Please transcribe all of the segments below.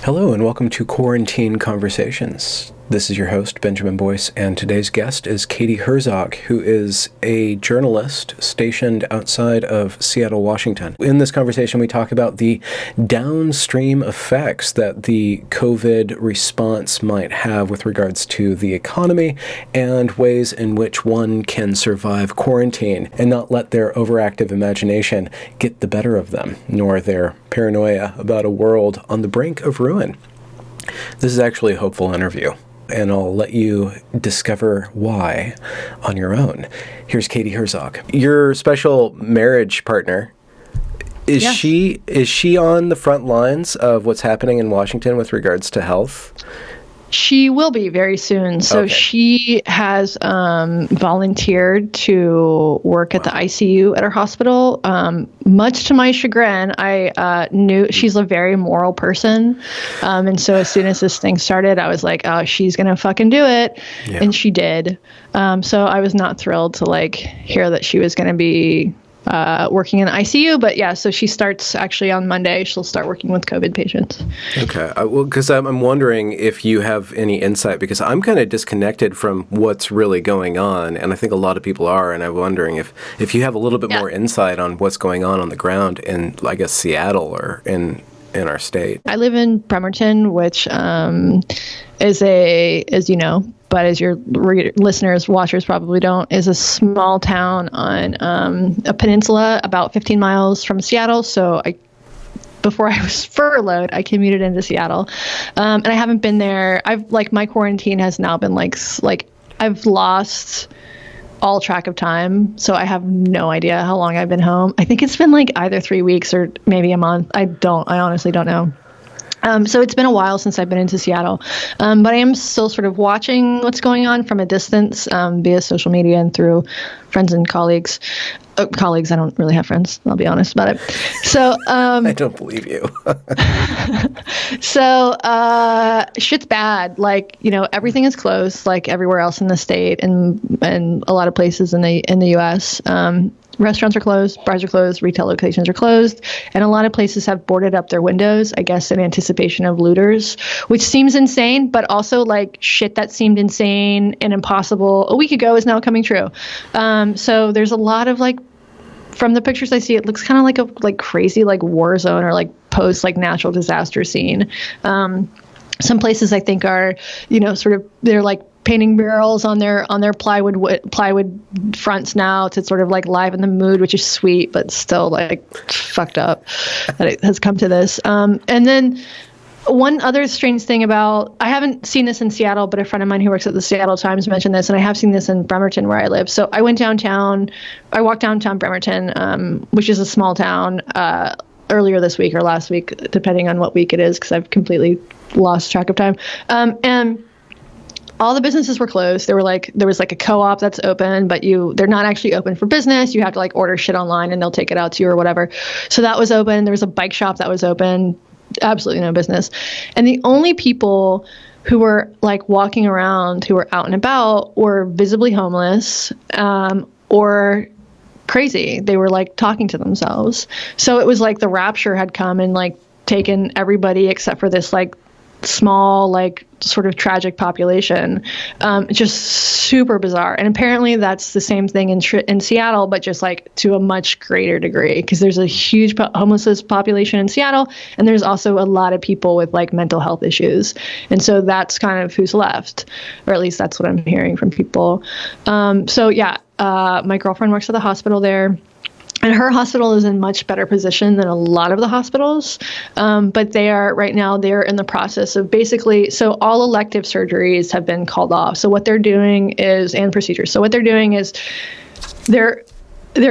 Hello and welcome to Quarantine Conversations. This is your host, Benjamin Boyce, and today's guest is Katie Herzog, who is a journalist stationed outside of Seattle, Washington. In this conversation, we talk about the downstream effects that the COVID response might have with regards to the economy and ways in which one can survive quarantine and not let their overactive imagination get the better of them, nor their paranoia about a world on the brink of ruin. This is actually a hopeful interview, and I'll let you discover why on your own. Here's Katie Herzog. Your special marriage partner, is she on the front lines of what's happening in Washington with regards to health? She will be very soon. So She has volunteered to work at the ICU at her hospital. Much to my chagrin, I knew she's a very moral person. And so as soon as this thing started, I was like, oh, she's going to fucking do it. Yeah. And she did. So I was not thrilled to hear that she was going to be working in the ICU, but yeah, so she starts actually on Monday. She'll start working with COVID patients. Okay. Well, because I'm wondering if you have any insight, because I'm kind of disconnected from what's really going on, and I think a lot of people are, and I'm wondering if you have a little bit more insight on what's going on the ground in, I guess, Seattle or in our state. I live in Bremerton, which is as you know, but as your listeners, watchers probably don't, is a small town on a peninsula about 15 miles from Seattle. So before I was furloughed, I commuted into Seattle, and I haven't been there. My quarantine has now been I've lost all track of time. So I have no idea how long I've been home. I think it's been either 3 weeks or maybe a month. I honestly don't know. So it's been a while since I've been into Seattle, but I am still sort of watching what's going on from a distance via social media and through friends and colleagues. Colleagues, I don't really have friends. I'll be honest about it. So I don't believe you. So shit's bad. Everything is closed, like everywhere else in the state and a lot of places in the U.S. Restaurants are closed, bars are closed, retail locations are closed, and a lot of places have boarded up their windows, I guess, in anticipation of looters, which seems insane, but also shit that seemed insane and impossible a week ago is now coming true. So there's a lot of from the pictures I see, it looks kind of like a crazy war zone or post natural disaster scene. Some places I think are, they're painting murals on their plywood fronts now to sort of liven the mood, which is sweet, but still fucked up that it has come to this. And then one other strange thing I haven't seen this in Seattle, but a friend of mine who works at the Seattle Times mentioned this, and I have seen this in Bremerton where I live. So I went downtown, I walked downtown Bremerton, which is a small town, earlier this week or last week, depending on what week it is, because I've completely lost track of time. And all the businesses were closed. There was a co-op that's open, but they're not actually open for business. You have to order shit online and they'll take it out to you or whatever. So that was open. There was a bike shop that was open. Absolutely no business. And the only people who were walking around, who were out and about, were visibly homeless or crazy. They were talking to themselves. So it was the rapture had come and taken everybody except for this small sort of tragic population. Just super bizarre. And apparently that's the same thing in Seattle, but just to a much greater degree, because there's a huge homeless population in Seattle, and there's also a lot of people with mental health issues. And so that's kind of who's left, or at least that's what I'm hearing from people. My girlfriend works at the hospital there. And her hospital is in much better position than a lot of the hospitals. But right now they're in the process of so all elective surgeries have been called off. So what they're doing and procedures. So what they're doing is they're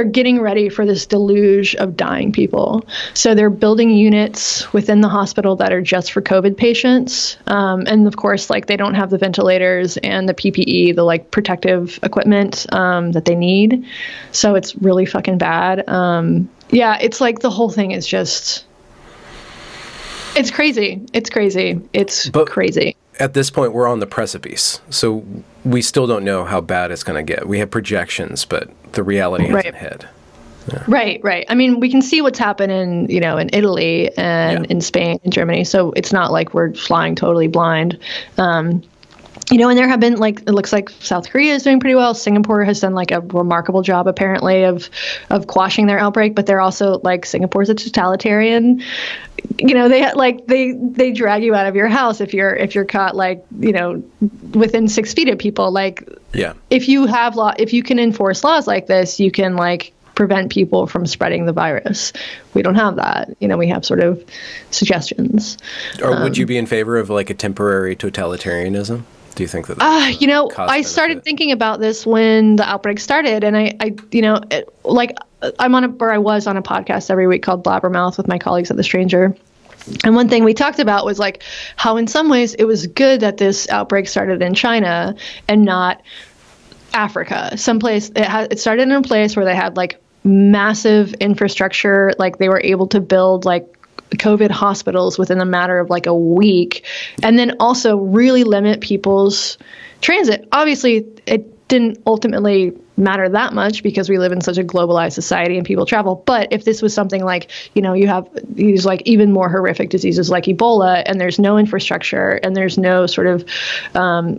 getting ready for this deluge of dying people. So they're building units within the hospital that are just for COVID patients. And of course, they don't have the ventilators and the PPE, the protective equipment that they need. So it's really fucking bad. It's the whole thing is just, it's crazy. It's crazy. Crazy. At this point, we're on the precipice. So we still don't know how bad it's going to get. We have projections, but the reality hasn't hit. Right. I mean, we can see what's happened in Italy and in Spain and Germany. So it's not like we're flying totally blind. And there have been it looks like South Korea is doing pretty well. Singapore has done a remarkable job apparently of quashing their outbreak, but they're also Singapore's a totalitarian. They drag you out of your house if you're caught within 6 feet of people. If you can enforce laws like this, you can prevent people from spreading the virus. We don't have that. We have sort of suggestions. Or would you be in favor of a temporary totalitarianism? Do you think that? I started thinking about this when the outbreak started, and I was on a podcast every week called Blabbermouth with my colleagues at The Stranger. And one thing we talked about was how in some ways it was good that this outbreak started in China and not Africa. It started in a place where they had massive infrastructure, they were able to build COVID hospitals within a matter of a week, and then also really limit people's transit. Obviously, it didn't ultimately matter that much because we live in such a globalized society and people travel. But if this was something you have these even more horrific diseases like Ebola, and there's no infrastructure and there's no sort of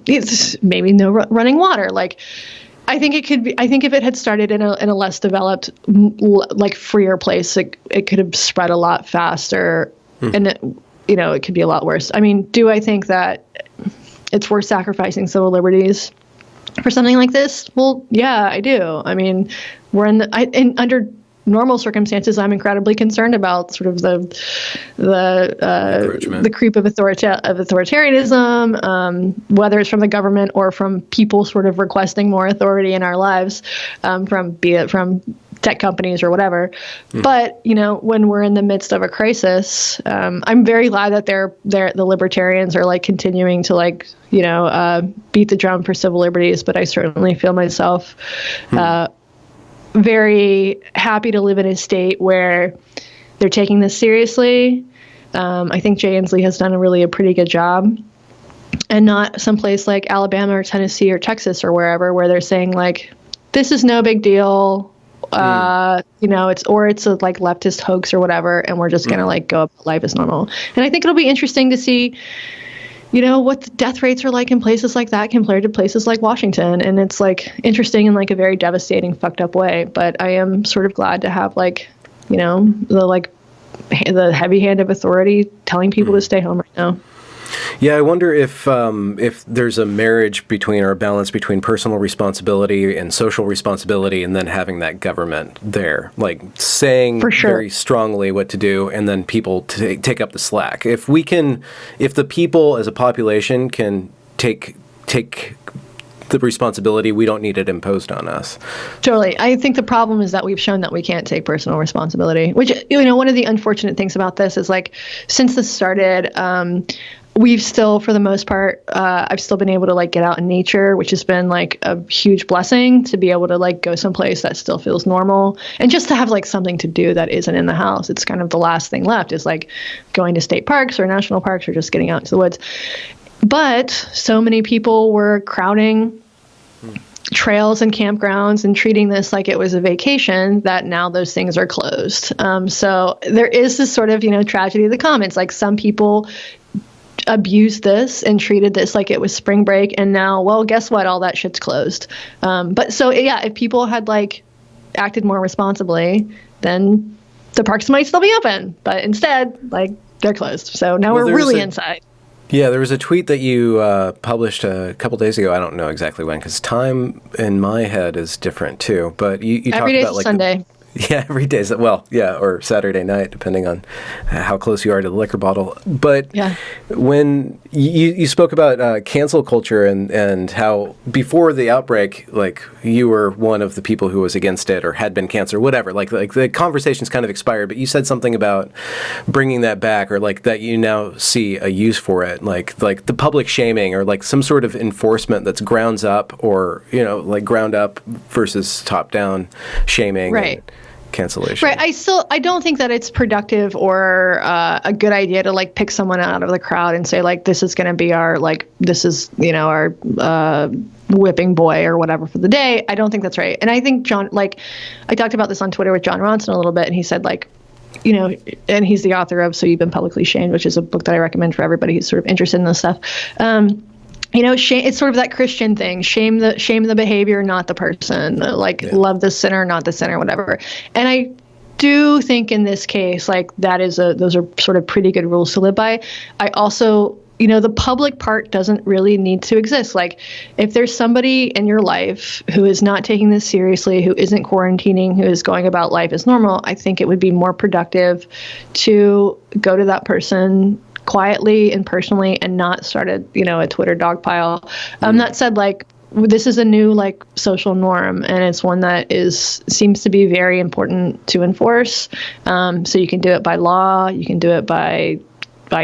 it's maybe no running water, I think it could be. I think if it had started in a less developed, freer place, it could have spread a lot faster, and it could be a lot worse. I mean, do I think that it's worth sacrificing civil liberties for something like this? Well, yeah, I do. I mean, we're under normal circumstances, I'm incredibly concerned about sort of the creep of authoritarianism, whether it's from the government or from people sort of requesting more authority in our lives, be it from tech companies or whatever. But, when we're in the midst of a crisis, I'm very glad that the libertarians are continuing to beat the drum for civil liberties. But I certainly feel myself very happy to live in a state where they're taking this seriously. I think Jay Inslee has done a pretty good job, and not someplace like Alabama or Tennessee or Texas or wherever where they're saying this is no big deal. It's a leftist hoax or whatever, and we're just gonna go up life as normal. And I think it'll be interesting to see what the death rates are like in places like that compared to places like Washington. And it's interesting in a very devastating, fucked up way. But I am sort of glad to have the heavy hand of authority telling people to stay home right now. Yeah, I wonder if there's a marriage between, or a balance between, personal responsibility and social responsibility, and then having that government there, saying very strongly what to do, and then people take up the slack. If the people as a population can take the responsibility, we don't need it imposed on us. Totally. I think the problem is that we've shown that we can't take personal responsibility, which, one of the unfortunate things about this is since this started, we've still, for the most part, I've still been able to get out in nature, which has been a huge blessing to be able to go someplace that still feels normal, and just to have something to do that isn't in the house. It's kind of the last thing left is going to state parks or national parks or just getting out into the woods. But so many people were crowding trails and campgrounds and treating this like it was a vacation that now those things are closed. So there is this sort of, tragedy of the commons. Some people abused this and treated this like it was spring break, and now, well, guess what? All that shit's closed. But so, yeah, if people had acted more responsibly, then the parks might still be open. But instead, they're closed. So now we're really inside. Yeah, there was a tweet that you published a couple days ago. I don't know exactly when, because time in my head is different too. But you talked about every day's Sunday. Yeah, every day. Or Saturday night, depending on how close you are to the liquor bottle. But when you spoke about cancel culture and how before the outbreak, you were one of the people who was against it or had been canceled or whatever. The conversation's kind of expired, but you said something about bringing that back, or that you now see a use for it, like the public shaming, or some sort of enforcement that's grounds up, or ground up versus top down shaming. Right. Cancellation. Right. I don't think that it's productive or a good idea to pick someone out of the crowd and say this is going to be our this is our whipping boy or whatever for the day. I don't think that's right. And I think John, like, I talked about this on Twitter with John Ronson a little bit, and he said, like, you know, and he's the author of So You've Been Publicly Shamed, which is a book that I recommend for everybody who's sort of interested in this stuff. You know, shame, it's sort of that Christian thing, shame the behavior, not the person, like love the sinner, not the sinner, whatever. And I do think in this case, like, those are sort of pretty good rules to live by. I also, you know, the public part doesn't really need to exist. Like, if there's somebody in your life who is not taking this seriously, who isn't quarantining, who is going about life as normal, I think it would be more productive to go to that person quietly and personally and not start a Twitter dogpile. That said, like, this is a new, like, social norm, and it's one that seems to be very important to enforce. So you can do it by law, you can do it by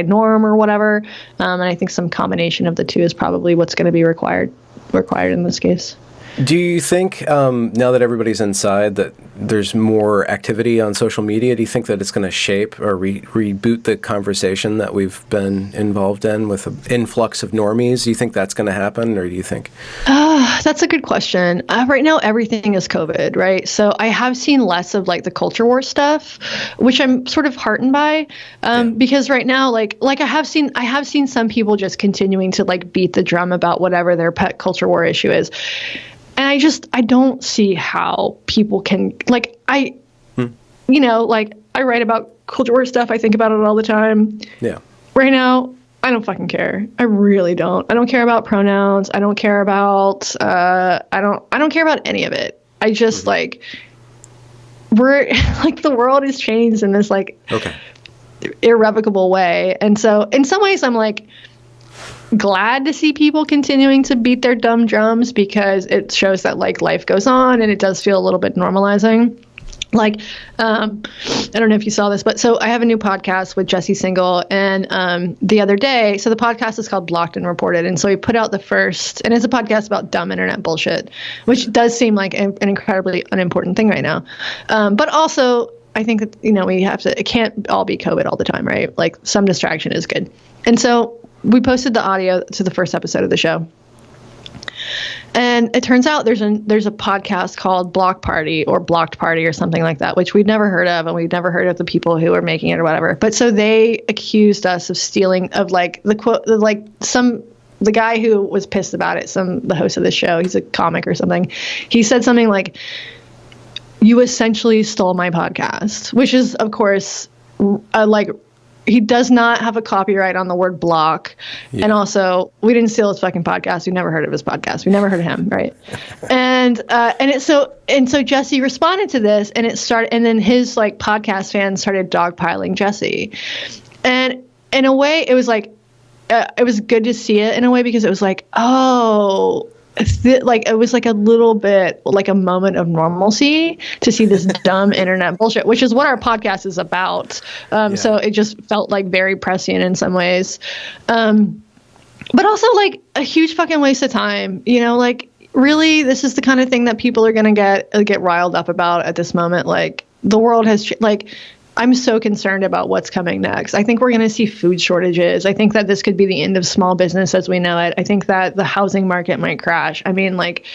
norm or whatever. And I think some combination of the two is probably what's going to be required in this case. Do you think, now that everybody's inside, that there's more activity on social media? Do you think that it's going to shape or reboot the conversation that we've been involved in with an influx of normies? Do you think that's going to happen, or do you think? That's a good question. Right now, everything is COVID, right? So I have seen less of, like, the culture war stuff, which I'm sort of heartened by, because right now, like I have seen some people just continuing to, like, beat the drum about whatever their pet culture war issue is. And I don't see how people can, like, you know, like, I write about culture war stuff. I think about it all the time. Yeah. Right now, I don't fucking care. I really don't. I don't care about pronouns. I don't care about, I don't care about any of it. I just, like, we're, like, the world has changed in this, like, irrevocable way. And so in some ways I'm, like, glad to see people continuing to beat their dumb drums, because it shows that, like, life goes on, and it does feel a little bit normalizing. Like, I don't know if you saw this, but so I have a new podcast with Jesse Singal, and the other day, so the podcast is called Blocked and Reported, and so we put out the first, and it's a podcast about dumb internet bullshit, which does seem like an incredibly unimportant thing right now. But also, I think that, you know, it can't all be COVID all the time, right? Like, some distraction is good. And so we posted the audio to the first episode of the show. And it turns out there's a podcast called Block Party or Blocked Party or something like that, which we'd never heard of, and we'd never heard of the people who were making it or whatever. But so they accused us of stealing, of, like, the quote, like, the guy who was pissed about it, the host of the show, he's a comic or something. He said something like, "You essentially stole my podcast," which is, of course, like, he does not have a copyright on the word block. Yeah. And also, we didn't steal his fucking podcast. We never heard of his podcast. We never heard of him, right? And so Jesse responded to this, and then his, like, podcast fans started dogpiling Jesse. And in a way, it was like, it was good to see it in a way, because it was like, oh, like, it was like a little bit like a moment of normalcy to see this dumb internet bullshit, which is what our podcast is about. So it just felt like very prescient in some ways. But also, like, a huge fucking waste of time, you know, like, really, this is the kind of thing that people are going to get riled up about at this moment. Like, the world has, like, I'm so concerned about what's coming next. I think we're going to see food shortages. I think that this could be the end of small business as we know it. I think that the housing market might crash. I mean, like,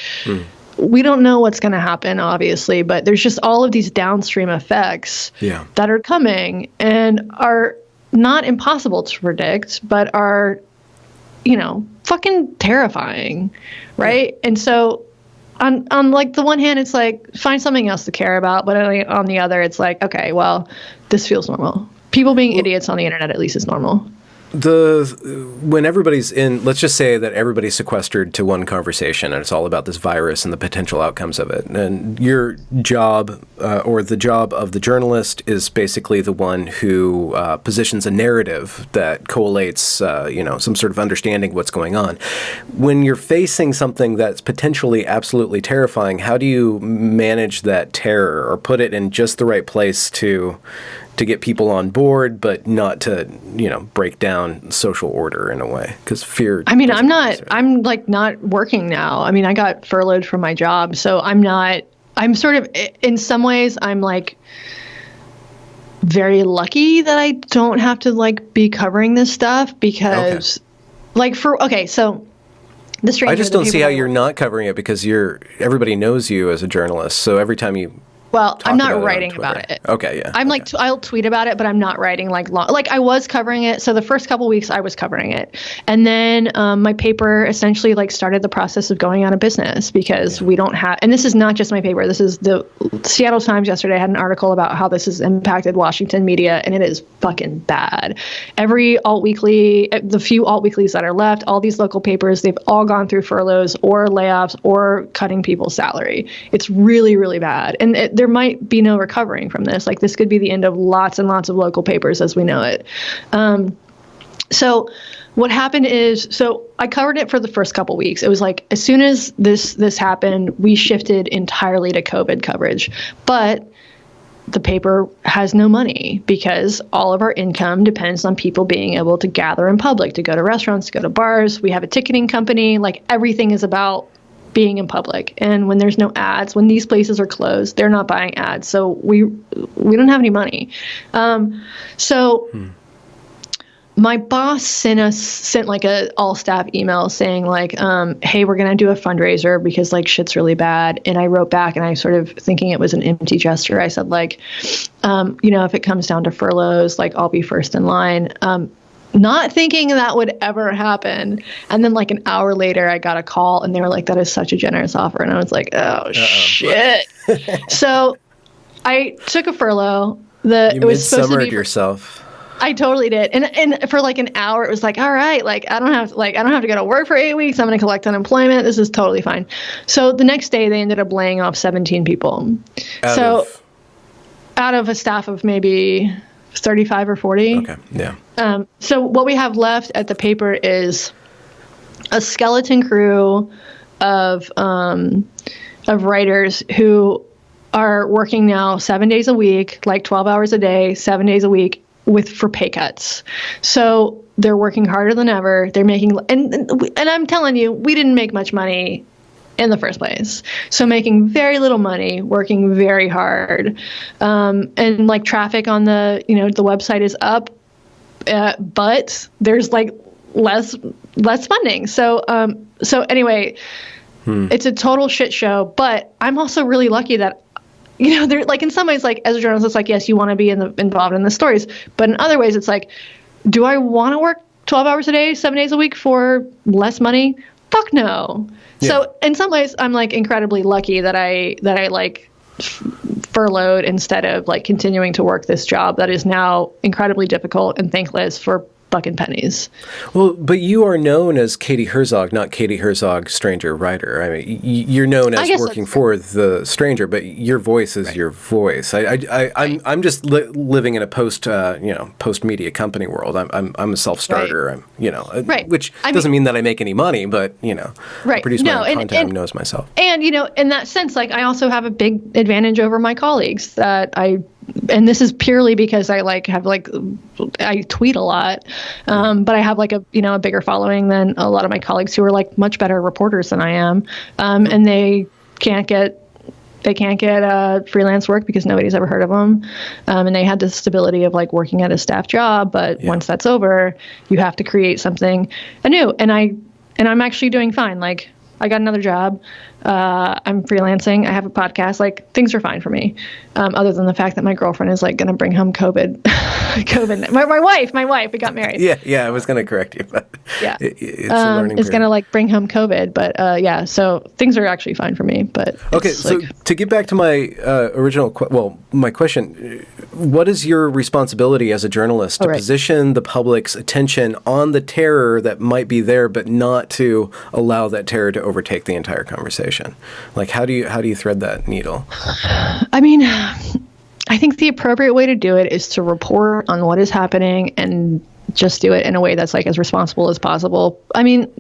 we don't know what's going to happen, obviously, but there's just all of these downstream effects that are coming and are not impossible to predict, but are, you know, fucking terrifying, right? And so on like the one hand, it's like, find something else to care about, but on the other, it's like, okay, well, this feels normal. People being idiots on the internet at least is normal. When everybody's in, let's just say that everybody's sequestered to one conversation and it's all about this virus and the potential outcomes of it. And your job, or the job of the journalist, is basically the one who positions a narrative that collates, some sort of understanding of what's going on. When you're facing something that's potentially absolutely terrifying, how do you manage that terror or put it in just the right place to get people on board, but not to, break down social order in a way? Because fear. I mean, I'm not working now. I mean, I got furloughed from my job. So I'm sort of, in some ways, I'm like very lucky that I don't have to like be covering this stuff because so The Stranger. I just don't see how you're not covering it, because everybody knows you as a journalist. So every time you Well, I'm not writing about it. Okay, yeah. I'm like, I'll tweet about it, but I'm not writing like long. Like I was covering it. So the first couple weeks I was covering it. And then my paper essentially like started the process of going out of business because we don't have, and this is not just my paper. This is the Seattle Times yesterday had an article about how this has impacted Washington media, and it is fucking bad. Every alt weekly, the few alt weeklies that are left, all these local papers, they've all gone through furloughs or layoffs or cutting people's salary. It's really, really bad. And there might be no recovering from this. Like this could be the end of lots and lots of local papers as we know it. So what happened is, so I covered it for the first couple weeks. It was like, as soon as this happened, we shifted entirely to COVID coverage, but the paper has no money because all of our income depends on people being able to gather in public, to go to restaurants, to go to bars. We have a ticketing company, like everything is about being in public. And when there's no ads, when these places are closed, they're not buying ads. So we don't have any money. My boss sent like a all staff email saying like, hey, we're going to do a fundraiser because like shit's really bad. And I wrote back, and I sort of thinking it was an empty gesture. I said like, if it comes down to furloughs, like I'll be first in line. Not thinking that would ever happen. And then like an hour later, I got a call and they were like, that is such a generous offer. And I was like, oh, shit. So I took a furlough. You midsummered yourself. I totally did. And for like an hour, it was like, all right, like I don't have to go to work for 8 weeks. I'm going to collect unemployment. This is totally fine. So the next day they ended up laying off 17 people. Out of a staff of maybe 35 or 40. Okay. Yeah. So what we have left at the paper is a skeleton crew of writers who are working now 7 days a week, like 12 hours a day, 7 days a week for pay cuts. So they're working harder than ever. They're making, and I'm telling you, we didn't make much money in the first place. So making very little money, working very hard. And like traffic on the website is up, but there's like less funding. So anyway, it's a total shit show, but I'm also really lucky that, they're like, in some ways, like as a journalist, it's like, yes, you want to be involved in the stories, but in other ways, it's like, do I want to work 12 hours a day, 7 days a week for less money? Fuck no. Yeah. So in some ways, I'm like incredibly lucky that I like furloughed instead of like continuing to work this job that is now incredibly difficult and thankless for fucking pennies. Well, but you are known as Katie Herzog, not Katie Herzog, stranger writer. I mean, you're known as working for the Stranger, but your voice is your voice. I'm just living in a post media company world. I'm a self-starter. Right. Which doesn't mean that I make any money, but I produce my own content. And knows myself. And in that sense, like I also have a big advantage over my colleagues and this is purely because I tweet a lot, but I have like a bigger following than a lot of my colleagues who are like much better reporters than I am, and they can't get freelance work because nobody's ever heard of them, and they had the stability of like working at a staff job, but once that's over, you have to create something anew, and I'm actually doing fine. Like I got another job. I'm freelancing. I have a podcast. Like things are fine for me, other than the fact that my girlfriend is like going to bring home COVID. COVID. My wife. We got married. Yeah. I was going to correct you, but it's a learning is going to like bring home COVID. But so things are actually fine for me. But okay. So to get back to my my question, what is your responsibility as a journalist to position the public's attention on the terror that might be there, but not to allow that terror to overtake the entire conversation? Like, how do you thread that needle? I mean, I think the appropriate way to do it is to report on what is happening and just do it in a way that's like as responsible as possible. I mean,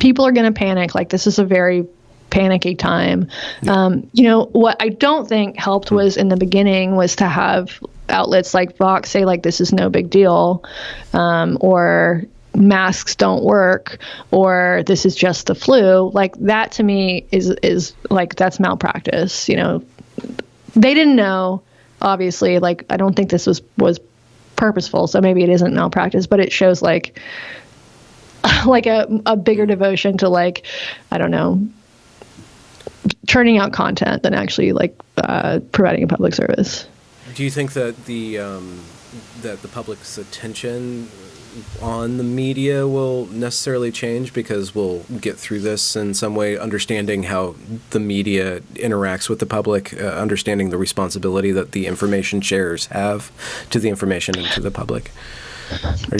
people are going to panic. Like this is a very panicky time. Yeah. What I don't think helped was in the beginning was to have outlets like Vox say like, this is no big deal, or masks don't work, or this is just the flu. Like that to me is like, that's malpractice. They didn't know, obviously. Like I don't think this was purposeful, so maybe it isn't malpractice, but it shows like like a bigger devotion to like, I don't know, churning out content than actually like providing a public service. Do you think that the public's attention on the media will necessarily change because we'll get through this in some way, understanding how the media interacts with the public, understanding the responsibility that the information sharers have to the information and to the public?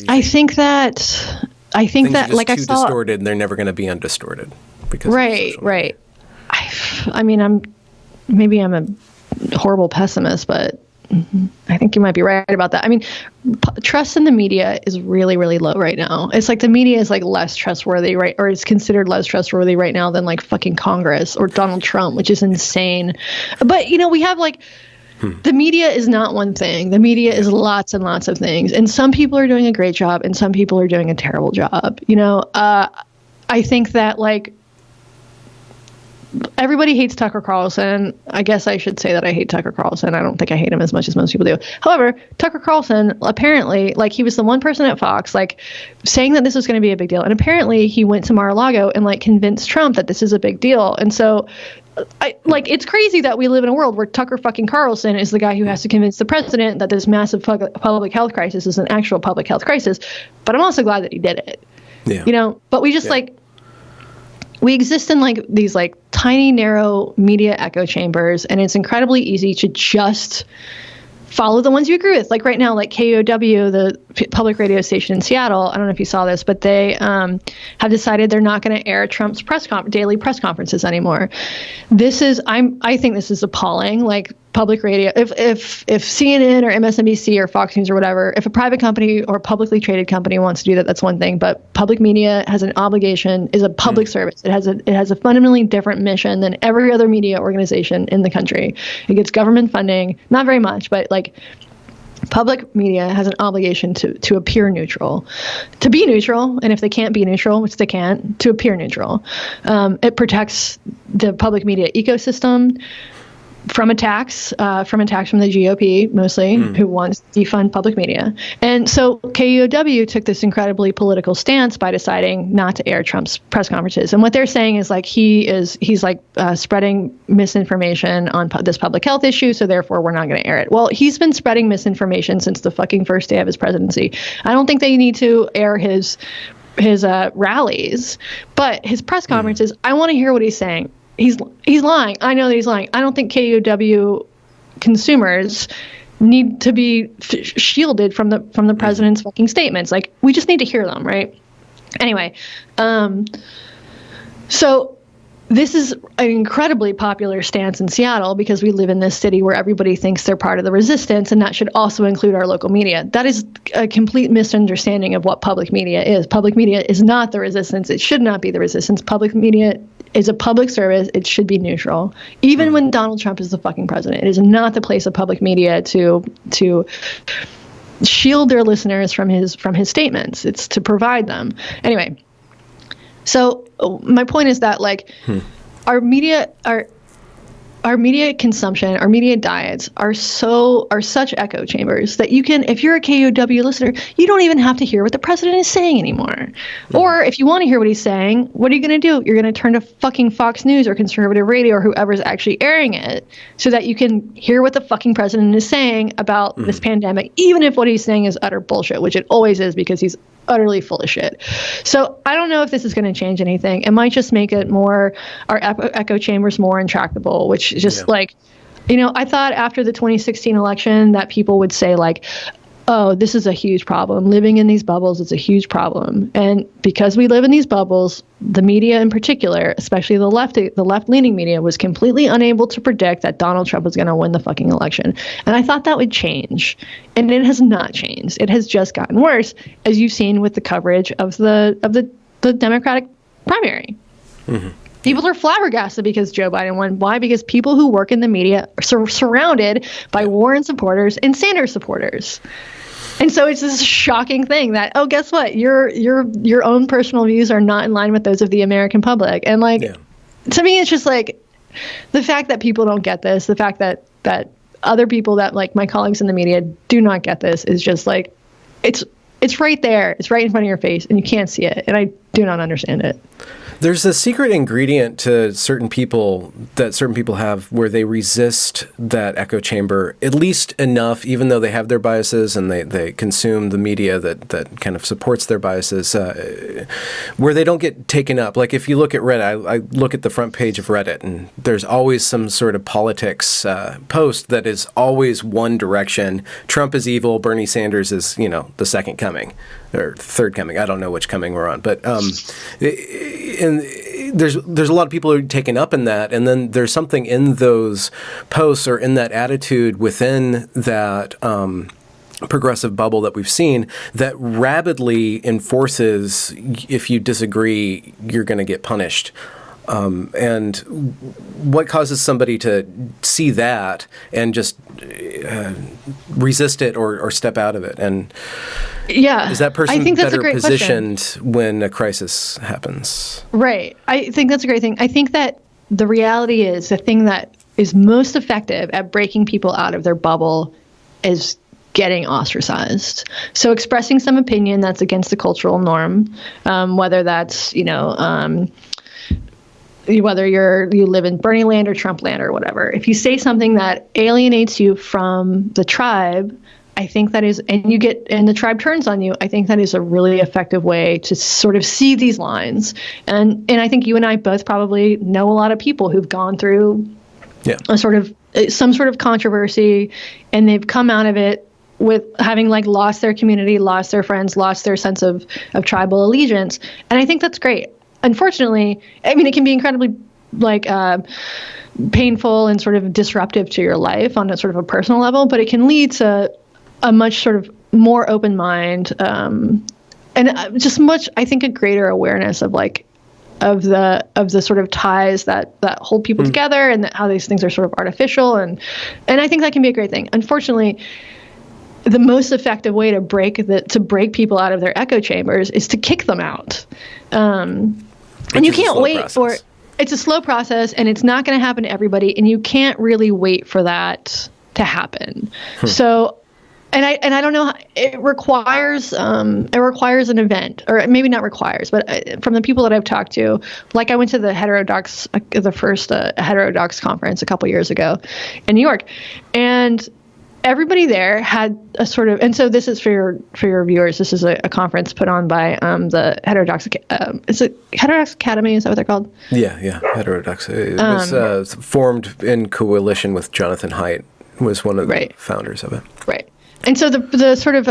I think that like I saw distorted and they're never going to be undistorted because right. I mean, I'm a horrible pessimist, but I think you might be right about that. I mean, trust in the media is really, really low right now. It's like the media is like less trustworthy, right? Or it's considered less trustworthy right now than like fucking Congress or Donald Trump, which is insane. But, we have like, the media is not one thing. The media is lots and lots of things. And some people are doing a great job and some people are doing a terrible job. I think that like, everybody hates Tucker Carlson. I guess I should say that I hate Tucker Carlson. I don't think I hate him as much as most people do. However, Tucker Carlson, apparently, like he was the one person at Fox, like saying that this was going to be a big deal. And apparently he went to Mar-a-Lago and like convinced Trump that this is a big deal. And so it's crazy that we live in a world where Tucker fucking Carlson is the guy who has to convince the president that this massive public health crisis is an actual public health crisis. But I'm also glad that he did it. Yeah. But we just we exist in like these like tiny, narrow media echo chambers, and it's incredibly easy to just follow the ones you agree with. Like right now, like KUOW, the public radio station in Seattle, I don't know if you saw this, but they have decided they're not going to air Trump's daily press conferences anymore. I think this is appalling. Like public radio, if CNN or MSNBC or Fox News or whatever, if a private company or publicly traded company wants to do that, that's one thing. But public media has an obligation, is a public service. It has a fundamentally different mission than every other media organization in the country. It gets government funding, not very much, but like public media has an obligation to appear neutral, to be neutral, and if they can't be neutral, which they can't, to appear neutral. It protects the public media ecosystem from attacks from the GOP, mostly, who wants to defund public media. And so KUOW took this incredibly political stance by deciding not to air Trump's press conferences. And what they're saying is like he's spreading misinformation on this public health issue, so therefore we're not going to air it. Well, he's been spreading misinformation since the fucking first day of his presidency. I don't think they need to air his rallies, but his press conferences, I want to hear what he's saying. He's lying. I know that he's lying. I don't think KUOW consumers need to be shielded from the president's fucking statements. Like, we just need to hear them, right? Anyway, so this is an incredibly popular stance in Seattle because we live in this city where everybody thinks they're part of the resistance, and that should also include our local media. That is a complete misunderstanding of what public media is. Public media is not the resistance. It should not be the resistance. Public media is a public service. It should be neutral. Even when Donald Trump is the fucking president, it is not the place of public media to shield their listeners from his statements. It's to provide them. Anyway, so my point is that like our media consumption, our media diets are such echo chambers that you can, if you're a KUOW listener, you don't even have to hear what the president is saying anymore. Or if you want to hear what he's saying, what are you going to do? You're going to turn to fucking Fox News or conservative radio or whoever's actually airing it so that you can hear what the fucking president is saying about this pandemic, even if what he's saying is utter bullshit, which it always is because he's utterly full of shit. So I don't know if this is going to change anything. It might just make it our echo chambers more intractable, which is just like, I thought after the 2016 election that people would say like, oh, this is a huge problem. Living in these bubbles is a huge problem. And because we live in these bubbles, the media in particular, especially the left-leaning media, was completely unable to predict that Donald Trump was going to win the fucking election. And I thought that would change. And it has not changed. It has just gotten worse, as you've seen with the coverage of the Democratic primary. People are flabbergasted because Joe Biden won. Why? Because people who work in the media are surrounded by Warren supporters and Sanders supporters. And so it's this shocking thing that, oh, guess what? Your own personal views are not in line with those of the American public. And like, to me, it's just like the fact that people don't get this, the fact that other people that like my colleagues in the media do not get this is just like, it's right there. It's right in front of your face and you can't see it. And do not understand it. There's a secret ingredient to certain people that certain people have where they resist that echo chamber, at least enough, even though they have their biases and they consume the media that kind of supports their biases, where they don't get taken up. Like if you look at Reddit, I look at the front page of Reddit, and there's always some sort of politics post that is always one direction. Trump is evil. Bernie Sanders is, the second coming or third coming. I don't know which coming we're on, but and there's a lot of people who are taken up in that, and then there's something in those posts or in that attitude within that progressive bubble that we've seen that rabidly enforces if you disagree, you're going to get punished. And what causes somebody to see that and just resist it or step out of it? And is that person better positioned when a crisis happens? Right. I think that's a great thing. I think that the reality is the thing that is most effective at breaking people out of their bubble is getting ostracized. So expressing some opinion that's against the cultural norm, whether that's, whether you live in Bernie land or Trump land or whatever. If you say something that alienates you from the tribe, I think that is, and the tribe turns on you, I think that is a really effective way to sort of see these lines. And I think you and I both probably know a lot of people who've gone through some sort of controversy, and they've come out of it with having lost their community, lost their friends, lost their sense of tribal allegiance. And I think that's great. Unfortunately, I mean, it can be incredibly painful and sort of disruptive to your life on a sort of a personal level, but it can lead to a much sort of more open mind and just much, I think, a greater awareness of the sort of ties that hold people together, and how these things are sort of artificial, and I think that can be a great thing. Unfortunately, the most effective way to break people out of their echo chambers is to kick them out. And you can't wait for it. It's a slow process, and it's not going to happen to everybody, and you can't really wait for that to happen. So, and I don't know, it requires an event, or maybe not requires, but from the people that I've talked to, I went to the first heterodox conference a couple years ago in New York, and everybody there had a sort of, and so this is for your viewers. This is a conference put on by the Heterodox. Is it Heterodox Academy? Is that what they're called? Yeah, Heterodox. It was formed in coalition with Jonathan Haidt. Was one of the founders of it. Right, and so the sort of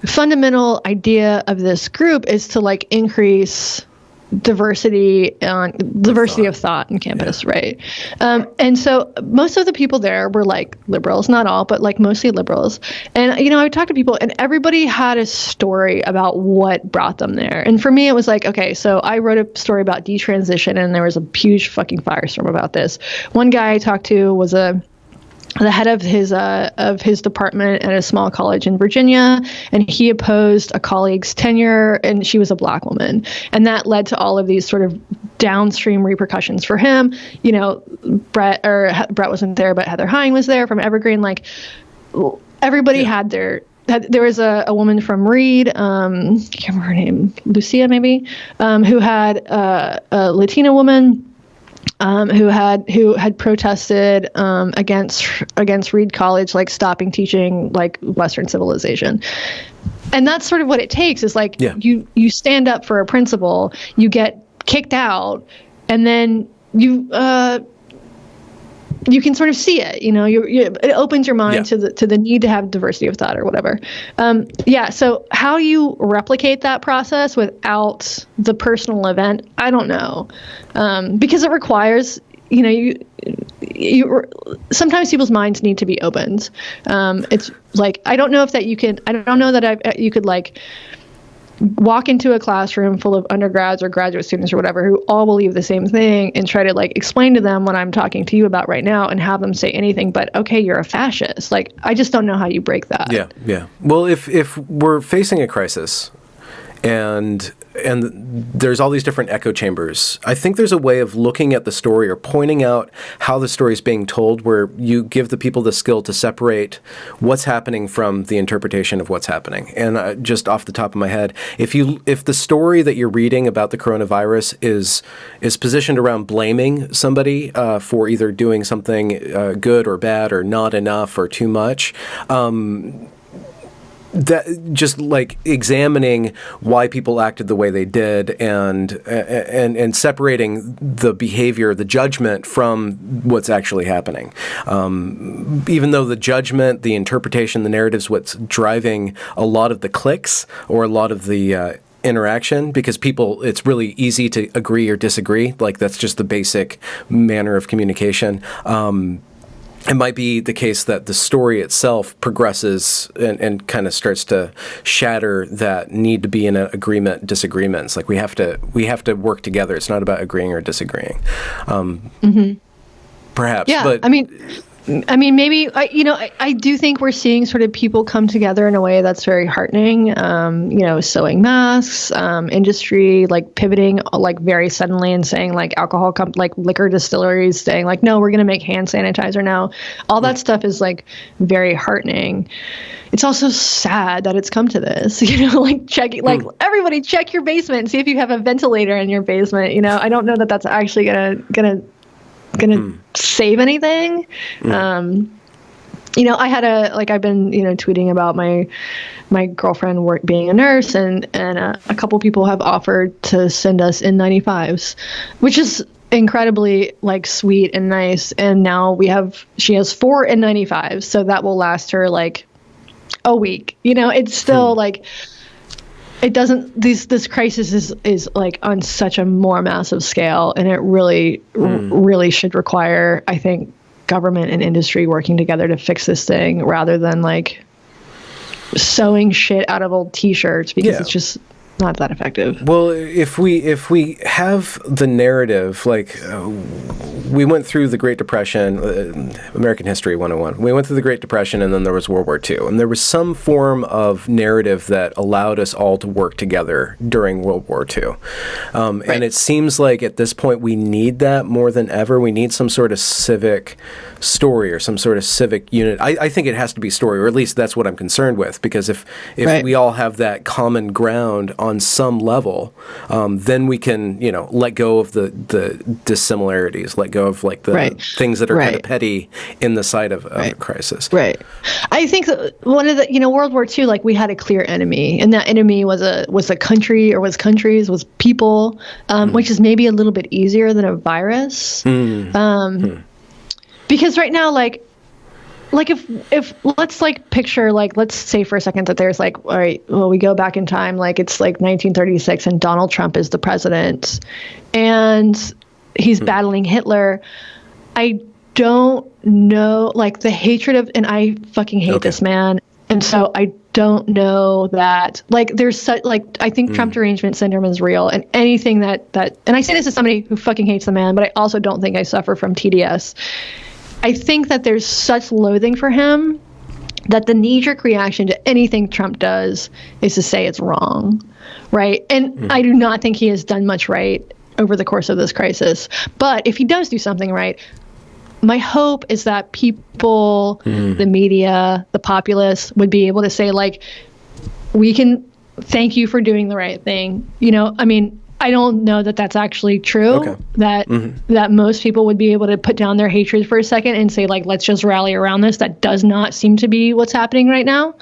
fundamental idea of this group is to increase diversity of thought on campus, right? And so most of the people there were liberals, not all, but mostly liberals. And I would talk to people, and everybody had a story about what brought them there. And for me, it was okay, so I wrote a story about detransition, and there was a huge fucking firestorm about this. One guy I talked to was the head of his department at a small college in Virginia, and he opposed a colleague's tenure, and she was a black woman, and that led to all of these sort of downstream repercussions for him. Brett wasn't there, but Heather Hine was there from Evergreen. Everybody had there was a woman from Reed, I can't remember her name, Lucia maybe, who had a Latina woman who had protested against Reed College, stopping teaching Western civilization. And that's sort of what it takes is you stand up for a principle, you get kicked out, and then you can sort of see it, it opens your mind to the need to have diversity of thought or whatever. So how you replicate that process without the personal event, I don't know. Because it requires, sometimes people's minds need to be opened. It's I don't know if that you can, I don't know that you could walk into a classroom full of undergrads or graduate students or whatever who all believe the same thing and try to explain to them what I'm talking to you about right now and have them say anything but, okay, you're a fascist. I just don't know how you break that. Yeah. Well, if we're facing a crisis and there's all these different echo chambers. I think there's a way of looking at the story or pointing out how the story is being told where you give the people the skill to separate what's happening from the interpretation of what's happening. And just off the top of my head, if the story that you're reading about the coronavirus is positioned around blaming somebody for either doing something good or bad or not enough or too much, that just like examining why people acted the way they did and separating the behavior, the judgment from what's actually happening. Even though the judgment, the interpretation, the narrative's what's driving a lot of the clicks or a lot of the interaction, because people, it's really easy to agree or disagree. Like that's just the basic manner of communication. It might be the case that the story itself progresses and kind of starts to shatter that need to be in an agreement, disagreements. Like we have to work together. It's not about agreeing or disagreeing. Perhaps. Yeah, but I mean, maybe I do think we're seeing sort of people come together in a way that's very heartening. Sewing masks, industry like pivoting like very suddenly and saying like like liquor distilleries saying like, no, we're going to make hand sanitizer now. All that stuff is like very heartening. It's also sad that it's come to this. Like checking, like everybody check your basement and see if you have a ventilator in your basement. I don't know that that's actually gonna save anything. I had I've been tweeting about my girlfriend being a nurse, and a couple people have offered to send us N95s, which is incredibly like sweet and nice. And now she has 4 N95s, so that will last her like a week. It's still like, it doesn't, this crisis is like on such a more massive scale, and it really should require, I think, government and industry working together to fix this thing rather than like sewing shit out of old t-shirts, because it's just not that effective. Well, if we have the narrative, like we went through the Great Depression, American History 101. We went through the Great Depression, and then there was World War II. And there was some form of narrative that allowed us all to work together during World War II. Right. And it seems like at this point we need that more than ever. We need some sort of civic story or some sort of civic unit. I think it has to be story, or at least that's what I'm concerned with, because if we all have that common ground on some level, then we can, let go of the dissimilarities, let go of like the things that are kind of petty in the sight of a crisis. Right. I think that one of the, World War II, like we had a clear enemy, and that enemy was a country, or was countries, was people, which is maybe a little bit easier than a virus. Because right now, like if let's like picture, like, let's say for a second that there's like, all right, well, we go back in time, like it's like 1936 and Donald Trump is the president and he's battling Hitler. I don't know, like the hatred of, and I fucking hate this man. And so I don't know that, like, there's such, like, I think Trump derangement syndrome is real, and anything that, and I say this as somebody who fucking hates the man, but I also don't think I suffer from TDS. I think that there's such loathing for him that the knee-jerk reaction to anything Trump does is to say it's wrong, right? And I do not think he has done much right over the course of this crisis. But if he does do something right, my hope is that people, the media, the populace would be able to say, like, we can thank you for doing the right thing. I mean, I don't know that that's actually true, that most people would be able to put down their hatred for a second and say, like, let's just rally around this. That does not seem to be what's happening right now.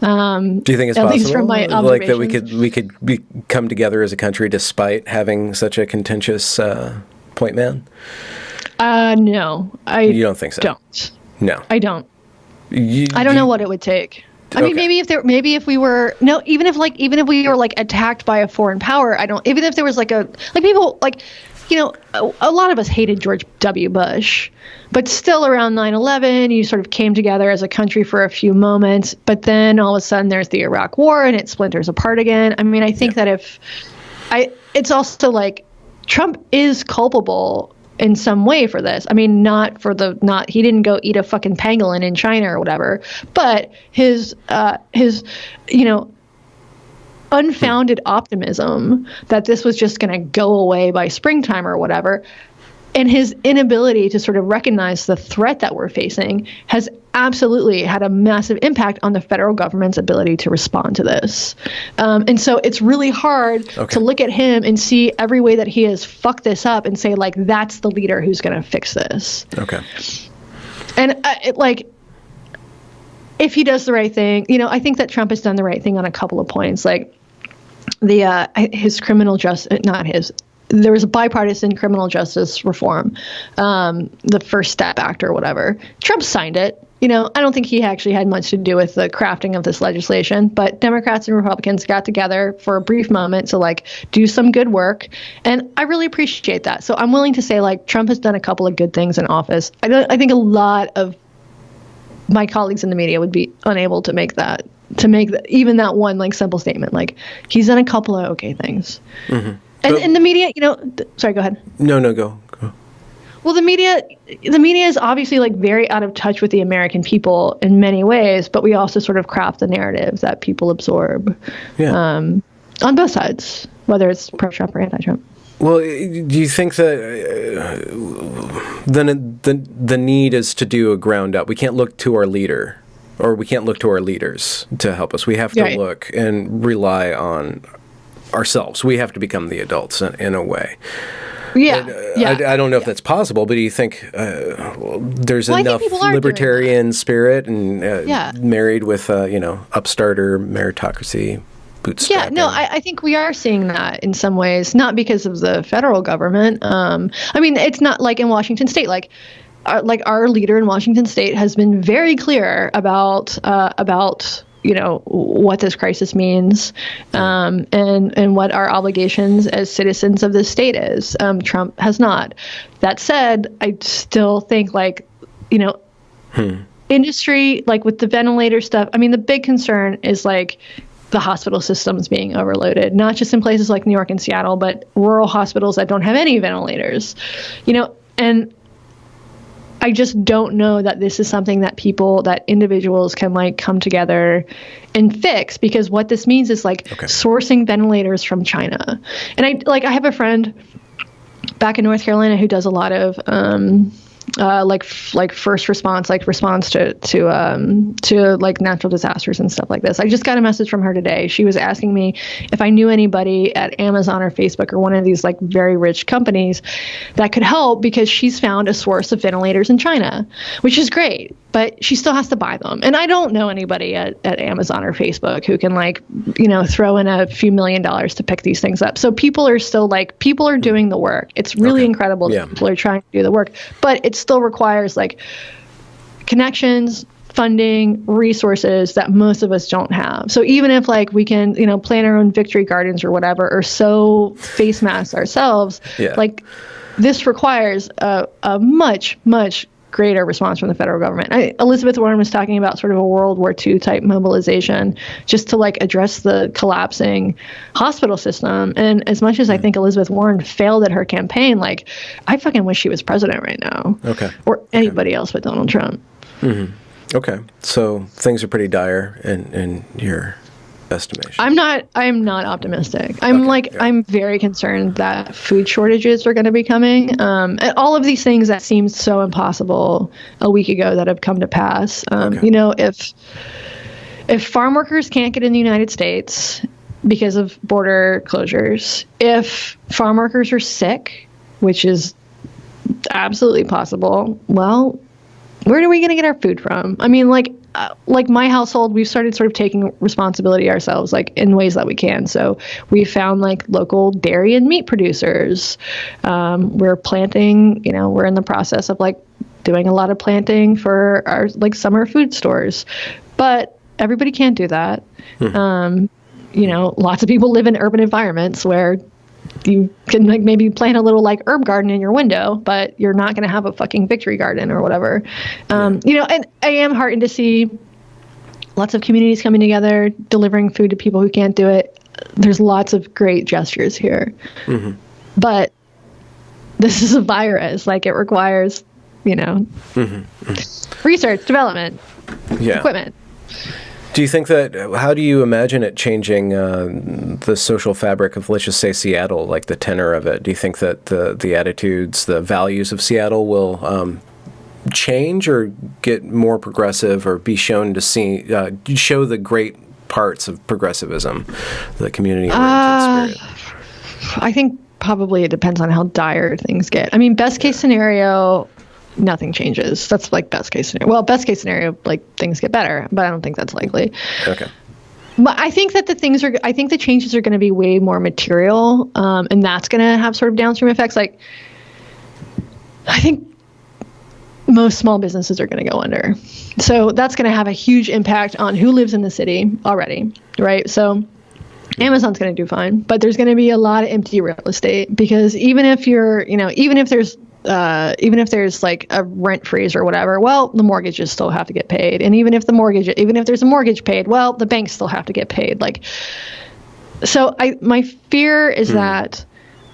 Do you think it's at possible? Least from my observations. Like that we could come together as a country despite having such a contentious point man? No. You don't think so? Don't. No. I don't. I don't know what it would take. I mean, maybe if we were, even if we were like attacked by a foreign power, even if there was like people, like, a lot of us hated George W. Bush, but still around 9/11, you sort of came together as a country for a few moments, but then all of a sudden there's the Iraq War and it splinters apart again. I mean, I think that it's also like Trump is culpable in some way for this. I mean, he didn't go eat a fucking pangolin in China or whatever, but his unfounded optimism that this was just going to go away by springtime or whatever. And his inability to sort of recognize the threat that we're facing has absolutely had a massive impact on the federal government's ability to respond to this. And so it's really hard to look at him and see every way that he has fucked this up and say, like, that's the leader who's going to fix this. Okay. And if he does the right thing, I think that Trump has done the right thing on a couple of points. Like his criminal justice, not his, there was a bipartisan criminal justice reform, the First Step Act or whatever. Trump signed it. I don't think he actually had much to do with the crafting of this legislation, but Democrats and Republicans got together for a brief moment to do some good work. And I really appreciate that. So I'm willing to say Trump has done a couple of good things in office. I think a lot of my colleagues in the media would be unable to make even that one simple statement. He's done a couple of okay things. Mm-hmm. And in the media, sorry, go ahead. No, go. Well, the media is obviously very out of touch with the American people in many ways, but we also sort of craft the narrative that people absorb on both sides, whether it's pro-Trump or anti-Trump. Well, do you think that the need is to do a ground up? We can't look to our leader, or we can't look to our leaders to help us. We have to look and rely on ourselves. We have to become the adults in a way. I don't know if that's possible, but do you think there's enough libertarian spirit and married with upstarter meritocracy? Yeah, no, I think we are seeing that in some ways, not because of the federal government. It's not like in Washington State, our leader in Washington State has been very clear about what this crisis means, and what our obligations as citizens of this state is. Trump has not. That said, I still think industry, with the ventilator stuff, the big concern is the hospital systems being overloaded, not just in places like New York and Seattle, but rural hospitals that don't have any ventilators, and I just don't know that this is something that individuals can come together and fix, because what this means is sourcing ventilators from China. And I have a friend back in North Carolina who does a lot of first response, response to natural disasters and stuff like this. I just got a message from her today. She was asking me if I knew anybody at Amazon or Facebook or one of these very rich companies that could help, because she's found a source of ventilators in China, which is great, but she still has to buy them. And I don't know anybody at Amazon or Facebook who can throw in a few $1 million to pick these things up. So people are still people are doing the work. It's really incredible that people are trying to do the work, but it still requires connections, funding, resources that most of us don't have. So even if we can, plant our own victory gardens or whatever, or sew face masks ourselves, this requires a much, much greater response from the federal government. Elizabeth Warren was talking about sort of a World War II type mobilization just to address the collapsing hospital system. And as much as I think Elizabeth Warren failed at her campaign, I fucking wish she was president right now. Okay. Or anybody else but Donald Trump. Mm-hmm. Okay. So things are pretty dire in your estimation. I am not optimistic. I'm very concerned that food shortages are going to be coming. And all of these things that seemed so impossible a week ago that have come to pass. If farm workers can't get in the United States because of border closures, if farm workers are sick, which is absolutely possible, well, where are we going to get our food from? My household, we've started sort of taking responsibility ourselves, in ways that we can. So we found local dairy and meat producers. We're planting, we're in the process of doing a lot of planting for our summer food stores, but everybody can't do that. Lots of people live in urban environments where you can maybe plant a little herb garden in your window, but you're not going to have a fucking victory garden or whatever. And I am heartened to see lots of communities coming together, delivering food to people who can't do it. There's lots of great gestures here, but this is a virus. It requires, research, development, equipment. Do you think that, how do you imagine it changing the social fabric of, let's just say, Seattle, like the tenor of it? Do you think that the attitudes, the values of Seattle will change or get more progressive, or be shown to show the great parts of progressivism, the community-oriented spirit? I think probably it depends on how dire things get. I mean, best case scenario, nothing changes. That's like best case scenario. Well, best case scenario, like things get better, but I don't think that's likely. Okay. But I think that the changes are going to be way more material, and that's going to have sort of downstream effects. Like, I think most small businesses are going to go under. So that's going to have a huge impact on who lives in the city already, right? So Amazon's going to do fine, but there's going to be a lot of empty real estate, because even if there's like a rent freeze or whatever, well, the mortgages still have to get paid. And even if there's a mortgage paid, well, the banks still have to get paid. Like, so my fear is that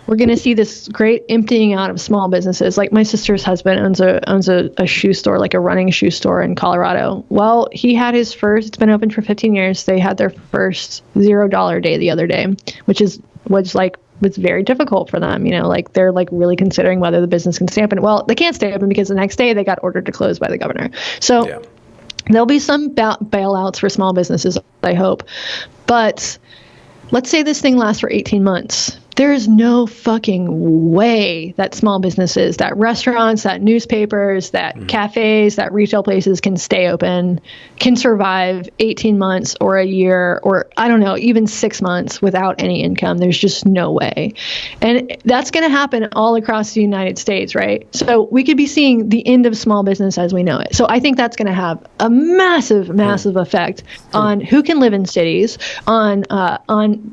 we're going to see this great emptying out of small businesses. Like, my sister's husband owns a shoe store, like a running shoe store in Colorado. Well, he had his first, it's been open for 15 years. They had their first $0 day the other day, which was very difficult for them. Like, they're like really considering whether the business can stay open. Well, they can't stay open because the next day they got ordered to close by the governor. So there'll be some bailouts for small businesses, I hope. But let's say this thing lasts for 18 months. There's no fucking way that small businesses, that restaurants, that newspapers, that cafes, that retail places can stay open, can survive 18 months or a year, or I don't know, even 6 months without any income. There's just no way. And that's going to happen all across the United States, right? So we could be seeing the end of small business as we know it. So I think that's going to have a massive effect on who can live in cities, on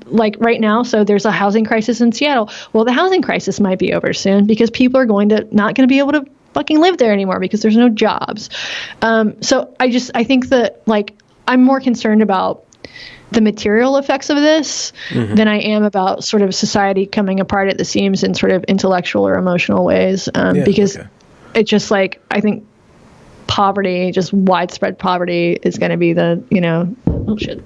like right now. So there's a housing crisis in Seattle. Well, the housing crisis might be over soon, because people are not going to be able to fucking live there anymore because there's no jobs. So I think that, like, I'm more concerned about the material effects of this than I am about sort of society coming apart at the seams in sort of intellectual or emotional ways. Because it just, like, I think poverty, just widespread poverty, is going to be the, oh shit.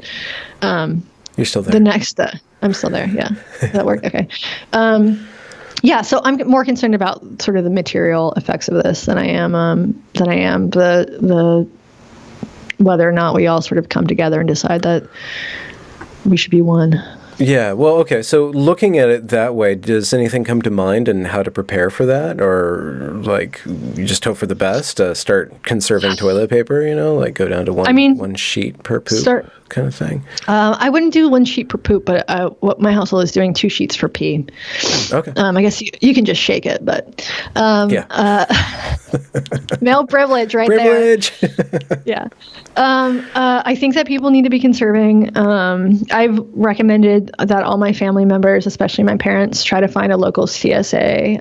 You're still there. The next, I'm still there. Yeah. That worked. Okay. So I'm more concerned about sort of the material effects of this than I am the whether or not we all sort of come together and decide that we should be one. Yeah, well, okay, so looking at it that way, does anything come to mind and how to prepare for that? Or, like, you just hope for the best, start conserving toilet paper, like go down to one sheet per poop kind of thing? I wouldn't do 1 sheet per poop, but what my household is doing 2 sheets for pee. Okay. I guess you can just shake it, but male privilege right there. Yeah. I think that people need to be conserving. I've recommended that all my family members, especially my parents, try to find a local CSA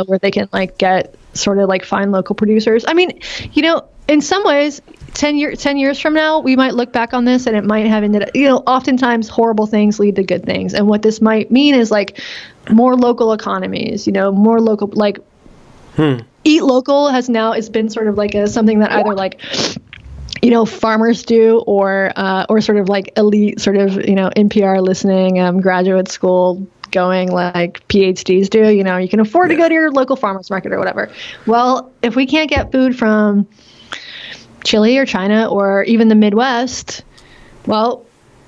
where they can, like, get sort of like find local producers. I mean, in some ways, 10 years from now, we might look back on this and it might have ended up, oftentimes horrible things lead to good things. And what this might mean is, like, more local economies, more local, like, Eat Local it's been sort of like something that either, like, farmers do or sort of like elite sort of, NPR listening, graduate school going, like, PhDs do. You can afford to go to your local farmers market or whatever. Well, if we can't get food from Chile or China or even the Midwest, well,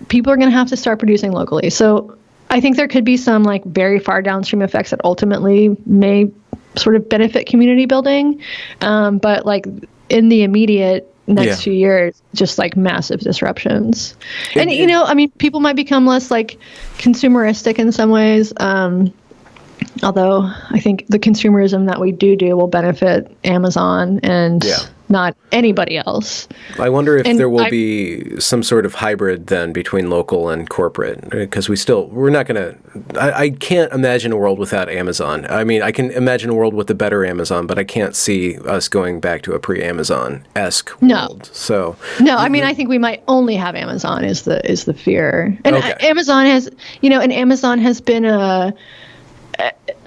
people are going to have to start producing locally. So I think there could be some, like, very far downstream effects that ultimately may sort of benefit community building. But, like, in the immediate next few years, just, like, massive disruptions. And, people might become less, like, consumeristic in some ways. Although I think the consumerism that we do will benefit Amazon and not anybody else. I wonder if there will be some sort of hybrid then between local and corporate, because we're not going to, I can't imagine a world without Amazon. I mean, I can imagine a world with a better Amazon, but I can't see us going back to a pre-Amazon-esque world. So I mean, I think we might only have Amazon is the fear. And Amazon has, Amazon has been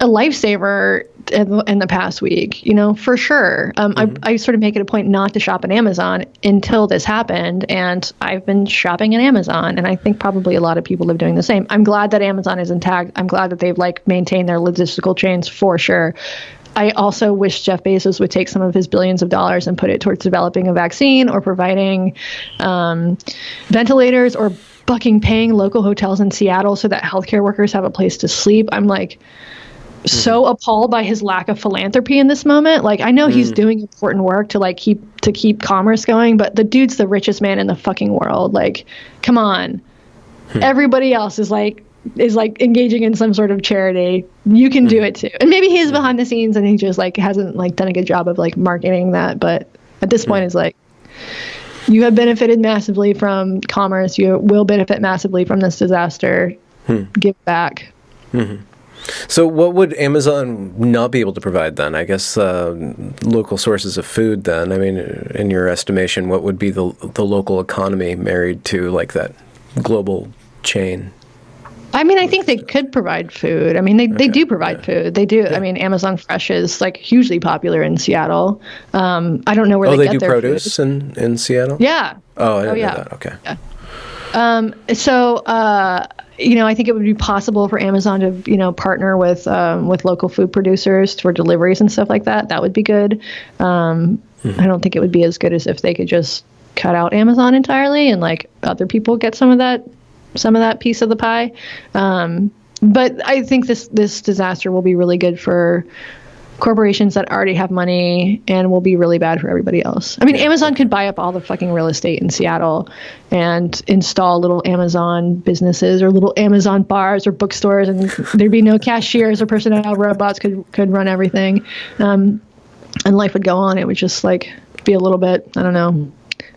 a lifesaver in the past week, for sure. I sort of make it a point not to shop on Amazon until this happened, and I've been shopping on Amazon, and I think probably a lot of people are doing the same. I'm glad that Amazon is intact. I'm glad that they've maintained their logistical chains for sure. I also wish Jeff Bezos would take some of his billions of dollars and put it towards developing a vaccine or providing ventilators or paying local hotels in Seattle so that healthcare workers have a place to sleep. I'm so appalled by his lack of philanthropy in this moment. I know he's doing important work to keep commerce going, but the dude's the richest man in the fucking world. Come on. Everybody else is engaging in some sort of charity. You can do it too. And maybe he is behind the scenes and he just hasn't done a good job of marketing that. But at this point it's you have benefited massively from commerce. You will benefit massively from this disaster. Give back. So what would Amazon not be able to provide then? I guess local sources of food then. I mean, in your estimation, what would be the local economy married to that global chain? I mean, I think they could provide food. I mean, they do provide food. They do. Yeah. I mean, Amazon Fresh is hugely popular in Seattle. I don't know where they get their food. Oh, they do produce in Seattle? Yeah. Oh, I didn't know that. Okay. Yeah. I think it would be possible for Amazon to, partner with local food producers for deliveries and stuff like that. That would be good. I don't think it would be as good as if they could just cut out Amazon entirely and other people get some of that piece of the pie. But I think this disaster will be really good for corporations that already have money and will be really bad for everybody else. I mean, Amazon could buy up all the fucking real estate in Seattle and install little Amazon businesses or little Amazon bars or bookstores, and there'd be no cashiers or personnel. Robots could run everything. And life would go on. It would just be a little bit, I don't know,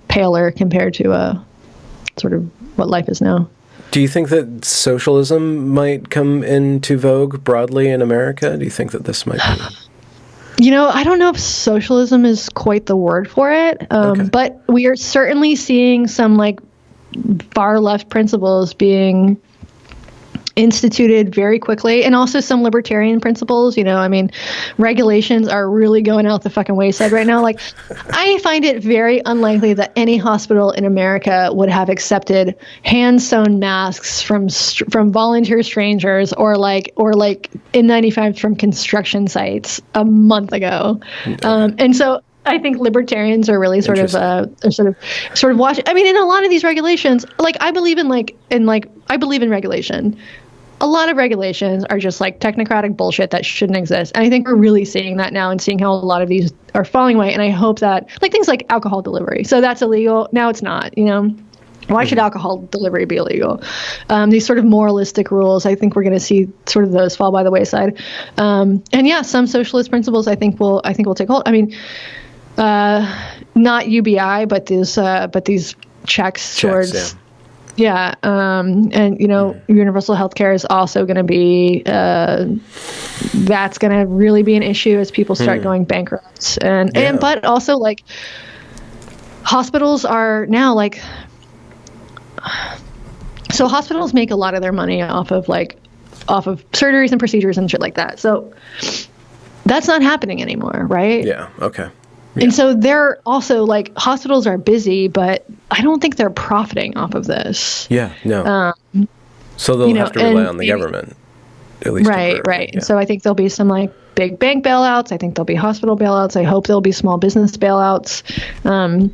paler compared to sort of what life is now. Do you think that socialism might come into vogue broadly in America? Do you think that this might be? I don't know if socialism is quite the word for it, but we are certainly seeing some far left principles being instituted very quickly, and also some libertarian principles. I mean, regulations are really going out the fucking wayside right now. I find it very unlikely that any hospital in America would have accepted hand-sewn masks from volunteer strangers or N95 from construction sites a month ago. And so I think libertarians are really sort of watching. I mean, in a lot of these regulations, I believe in regulation. A lot of regulations are just technocratic bullshit that shouldn't exist. And I think we're really seeing that now and seeing how a lot of these are falling away. And I hope that things like alcohol delivery. So that's illegal. Now it's not, Why should alcohol delivery be illegal? These sort of moralistic rules, I think we're going to see sort of those fall by the wayside. And yeah, some socialist principles I think will take hold. I mean, not UBI, but these checks towards, and universal healthcare is also going to be that's going to really be an issue as people start going bankrupt, but also hospitals are now so hospitals make a lot of their money off of surgeries and procedures and shit like that. So that's not happening anymore, right? Yeah. Okay. Yeah. And so they're also hospitals are busy, but I don't think they're profiting off of this. Yeah, no. So they'll have to rely on the government, at least. Right. Yeah. And so I think there'll be some big bank bailouts. I think there'll be hospital bailouts. I hope there'll be small business bailouts. And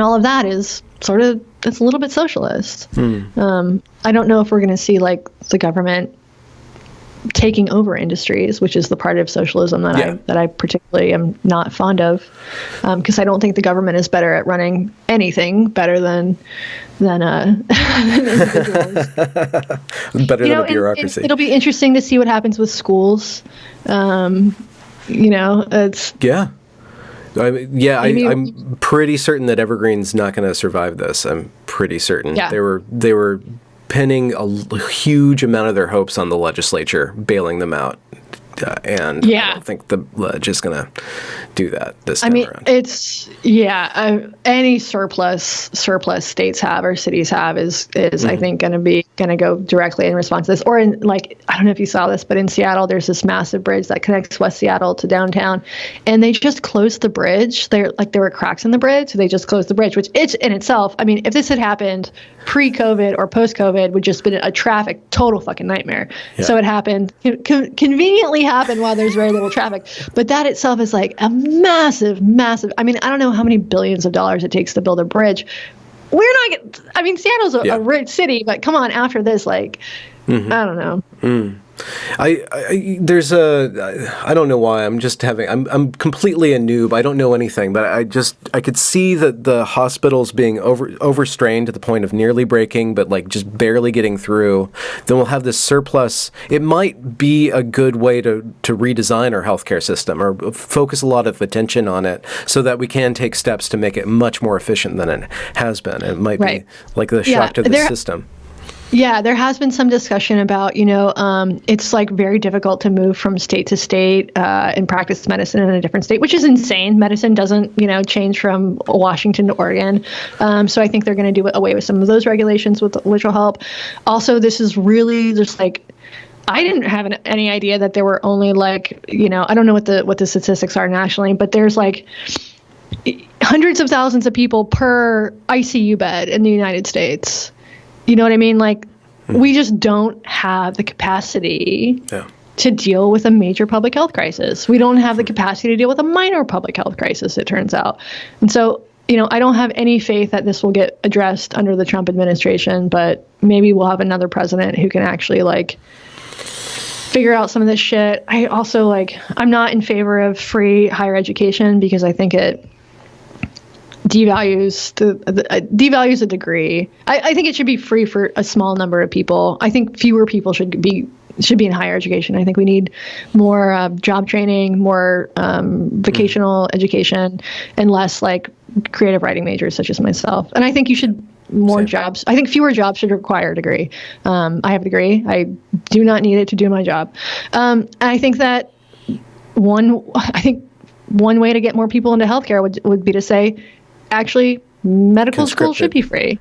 all of that is it's a little bit socialist. I don't know if we're going to see the government taking over industries, which is the part of socialism that I particularly am not fond of, because I don't think the government is better at running anything better than individuals. Better than a bureaucracy. It'll be interesting to see what happens with schools. It's I'm pretty certain that Evergreen's not going to survive this. I'm pretty certain. Yeah. They were pinning a huge amount of their hopes on the legislature bailing them out and I don't think the ledge is going to do that this time around. It's any surplus states have or cities have is I think going to go directly in response to this. Or in, like, I don't know if you saw this, but in Seattle there's this massive bridge that connects West Seattle to downtown, and they just closed the bridge. There were cracks in the bridge, so they just closed the bridge, which it's in itself. I mean, if this had happened pre-COVID or post-COVID, would just been a traffic total fucking nightmare. Yeah. So it happened conveniently happened while there's very little traffic, but that itself is like a massive. I mean, I don't know how many billions of dollars it takes to build a bridge. Seattle's a rich city, but come on, after this, like, I don't know. I don't know why I'm completely a noob. I don't know anything, but I could see that the hospitals being overstrained to the point of nearly breaking, but like just barely getting through. Then we'll have this surplus. It might be a good way to redesign our healthcare system or focus a lot of attention on it so that we can take steps to make it much more efficient than it has been. It might be like the shock to the system. Yeah, there has been some discussion about, it's like very difficult to move from state to state and practice medicine in a different state, which is insane. Medicine doesn't, change from Washington to Oregon. So I think they're going to do away with some of those regulations, which will help. Also, this is really just like, I didn't have any idea that there were only like, I don't know what the statistics are nationally, but there's like hundreds of thousands of people per ICU bed in the United States. You know what I mean? Like, we just don't have the capacity to deal with a major public health crisis. We don't have the capacity to deal with a minor public health crisis, it turns out. And so, I don't have any faith that this will get addressed under the Trump administration, but maybe we'll have another president who can actually, like, figure out some of this shit. I also, I'm not in favor of free higher education because I think it devalues a degree. I think it should be free for a small number of people. I think fewer people should be in higher education. I think we need more job training, more vocational education, and less like creative writing majors such as myself. And I think you should jobs. I think fewer jobs should require a degree. I have a degree. I do not need it to do my job. And I think that one way to get more people into healthcare would be to say, actually, medical school should be free.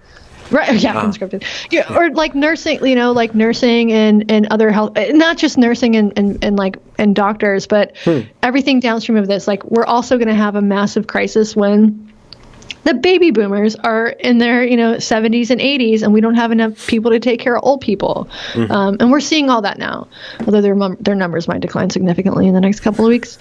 Right. Yeah. Conscripted. Yeah. Or like nursing, like nursing and other health, not just nursing and doctors, but everything downstream of this. Like, we're also going to have a massive crisis when the baby boomers are in their, 70s and 80s, and we don't have enough people to take care of old people. And we're seeing all that now, although their numbers might decline significantly in the next couple of weeks.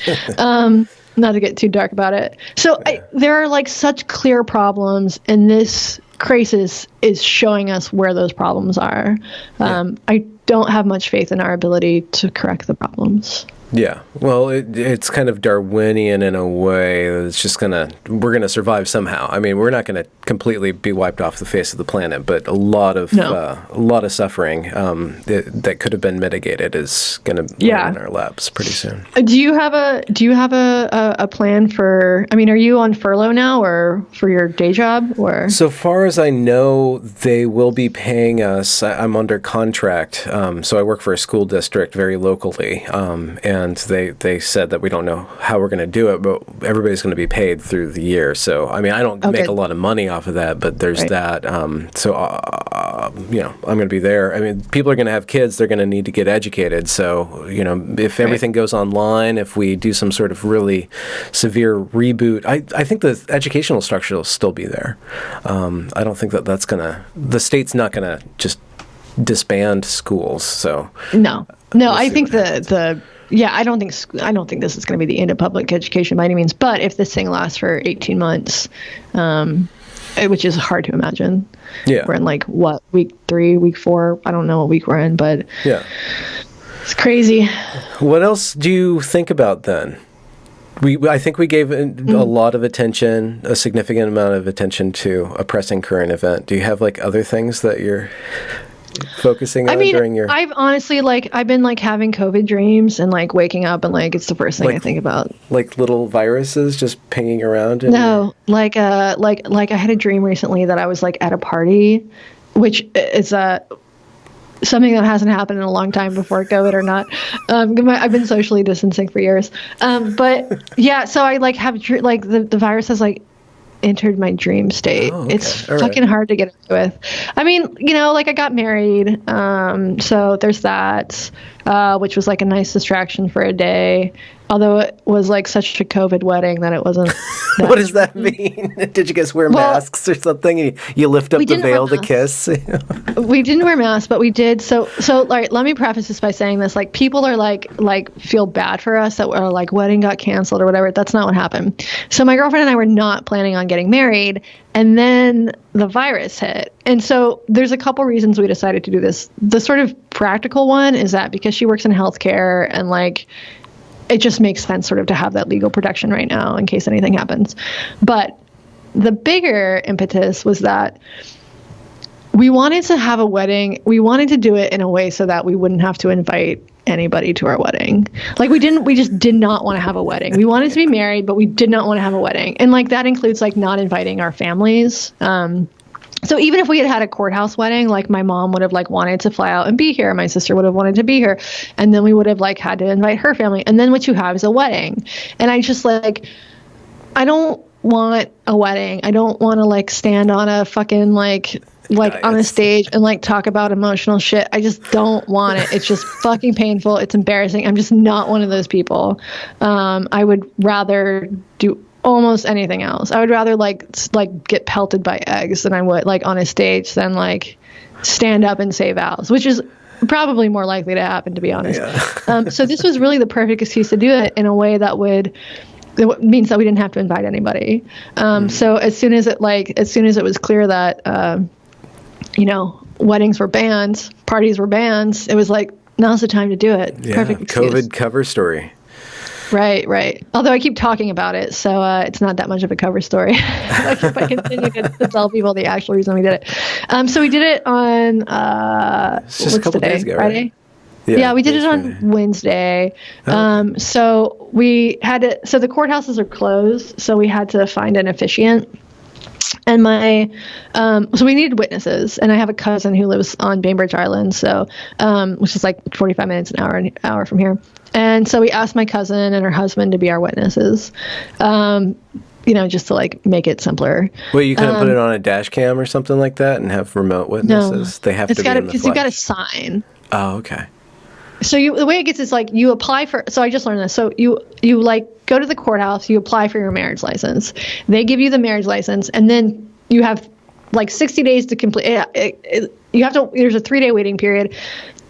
Not to get too dark about it. So there are like such clear problems, and this crisis is showing us where those problems are. I don't have much faith in our ability to correct the problems. Yeah, well, it's kind of Darwinian in a way. It's just we're gonna survive somehow. I mean, we're not gonna completely be wiped off the face of the planet, but a lot of suffering that could have been mitigated is gonna be in our laps pretty soon. Do you have a plan for? I mean, are you on furlough now, or for your day job, or? So far as I know, they will be paying us. I'm under contract, so I work for a school district very locally, and they said that we don't know how we're going to do it, but everybody's going to be paid through the year. So, I mean, I don't make a lot of money off of that, but there's that. So, I'm going to be there. I mean, people are going to have kids. They're going to need to get educated. So, if everything goes online, if we do some sort of really severe reboot, I think the educational structure will still be there. I don't think that's the state's not going to just disband schools. So no, I think I don't think this is going to be the end of public education by any means. But if this thing lasts for 18 months, which is hard to imagine, we're in week 3, week 4. I don't know what week we're in, but it's crazy. What else do you think about then? I think we gave a lot of attention, a significant amount of attention to a pressing current event. Do you have other things that you're focusing on during your... I've honestly, I've been having COVID dreams and waking up and it's the first thing I think about. Like little viruses just pinging around? No, I had a dream recently that I was at a party, which is something that hasn't happened in a long time before COVID or not. I've been socially distancing for years. But yeah, so I like have like the virus has like entered my dream state. Oh, okay. It's fucking hard to get into with. I mean, like I got married. So there's that, which was like a nice distraction for a day. Although it was like such a COVID wedding that it wasn't. What does that mean? Did you guys wear masks or something? You lift up the veil to kiss? We didn't wear masks, but we did. So like, let me preface this by saying this: like, people are like feel bad for us that our like wedding got canceled or whatever. That's not what happened. So my girlfriend and I were not planning on getting married, and then the virus hit. And so there's a couple reasons we decided to do this. The sort of practical one is that because she works in healthcare and like, it just makes sense sort of to have that legal protection right now in case anything happens. But the bigger impetus was that we wanted to have a wedding. We wanted to do it in a way so that we wouldn't have to invite anybody to our wedding. Like we just did not want to have a wedding. We wanted to be married, but we did not want to have a wedding. And like that includes like not inviting our families. So even if we had had a courthouse wedding, like my mom would have like wanted to fly out and be here. My sister would have wanted to be here. And then we would have like had to invite her family. And then what you have is a wedding. And I just like, I don't want a wedding. I don't want to like stand on a fucking like on a stage and like talk about emotional shit. I just don't want it. It's just fucking painful. It's embarrassing. I'm just not one of those people. I would rather do almost anything else. I would rather like get pelted by eggs than I would like on a stage than like stand up and say vows, which is probably more likely to happen, to be honest. Yeah. So this was really the perfect excuse to do it in a way that means that we didn't have to invite anybody. So as soon as it was clear that weddings were banned, parties were banned, it was like, now's the time to do it. Yeah. Perfect excuse. COVID cover story. Right. Although I keep talking about it, so it's not that much of a cover story. Like if I continue to tell people the actual reason we did it. So we did it on just a couple days ago, Friday? Right? Yeah, we did it on Wednesday. Okay. So we had to. So the courthouses are closed, so we had to find an officiant. And so we needed witnesses, and I have a cousin who lives on Bainbridge Island, so which is like 45 minutes, an hour from here. And so we asked my cousin and her husband to be our witnesses, just to like make it simpler. Well, you couldn't put it on a dash cam or something like that and have remote witnesses? No, they have to be in the flesh. Because you've got to sign. Oh, okay. So the way it gets is like you apply for. So I just learned this. So you like go to the courthouse, you apply for your marriage license. They give you the marriage license, and then you have like 60 days to complete. You have to. There's a 3-day waiting period.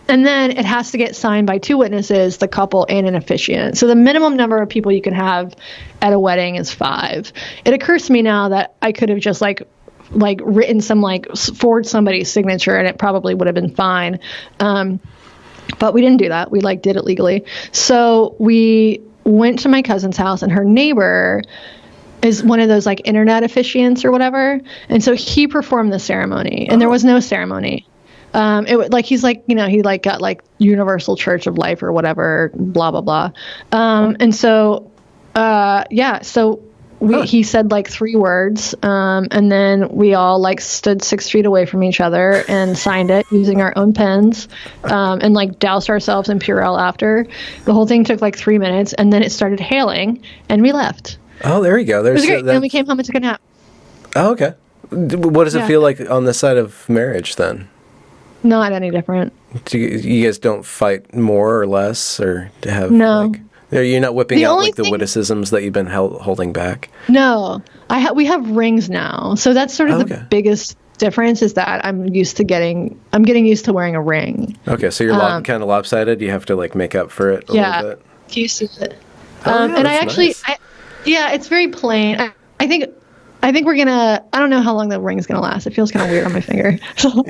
And then it has to get signed by 2 witnesses, the couple and an officiant. So the minimum number of people you can have at a wedding is 5. It occurs to me now that I could have just like written some forged somebody's signature and it probably would have been fine. But we didn't do that. We did it legally. So we went to my cousin's house, and her neighbor is one of those internet officiants or whatever. And so he performed the ceremony, and there was no ceremony. He's he got Universal Church of Life or whatever, blah, blah, blah. And so, he said 3 words. And then we all stood 6 feet away from each other and signed it using our own pens, and doused ourselves in Purell after. The whole thing took 3 minutes, and then it started hailing and we left. Oh, there you go. It was great. Then we came home and took a nap. Oh, okay. What does it feel like on the side of marriage then? Not any different. You guys don't fight more or less, or to have no? You're not whipping out the witticisms that you've been holding back. No, we have rings now, so that's sort of the biggest difference. Is that I'm getting used to wearing a ring. Okay, so you're kind of lopsided. You have to make up for it a little bit. Used to it. And I actually, nice. It's very plain. I think we're gonna. I don't know how long the ring's gonna last. It feels kind of weird on my finger, so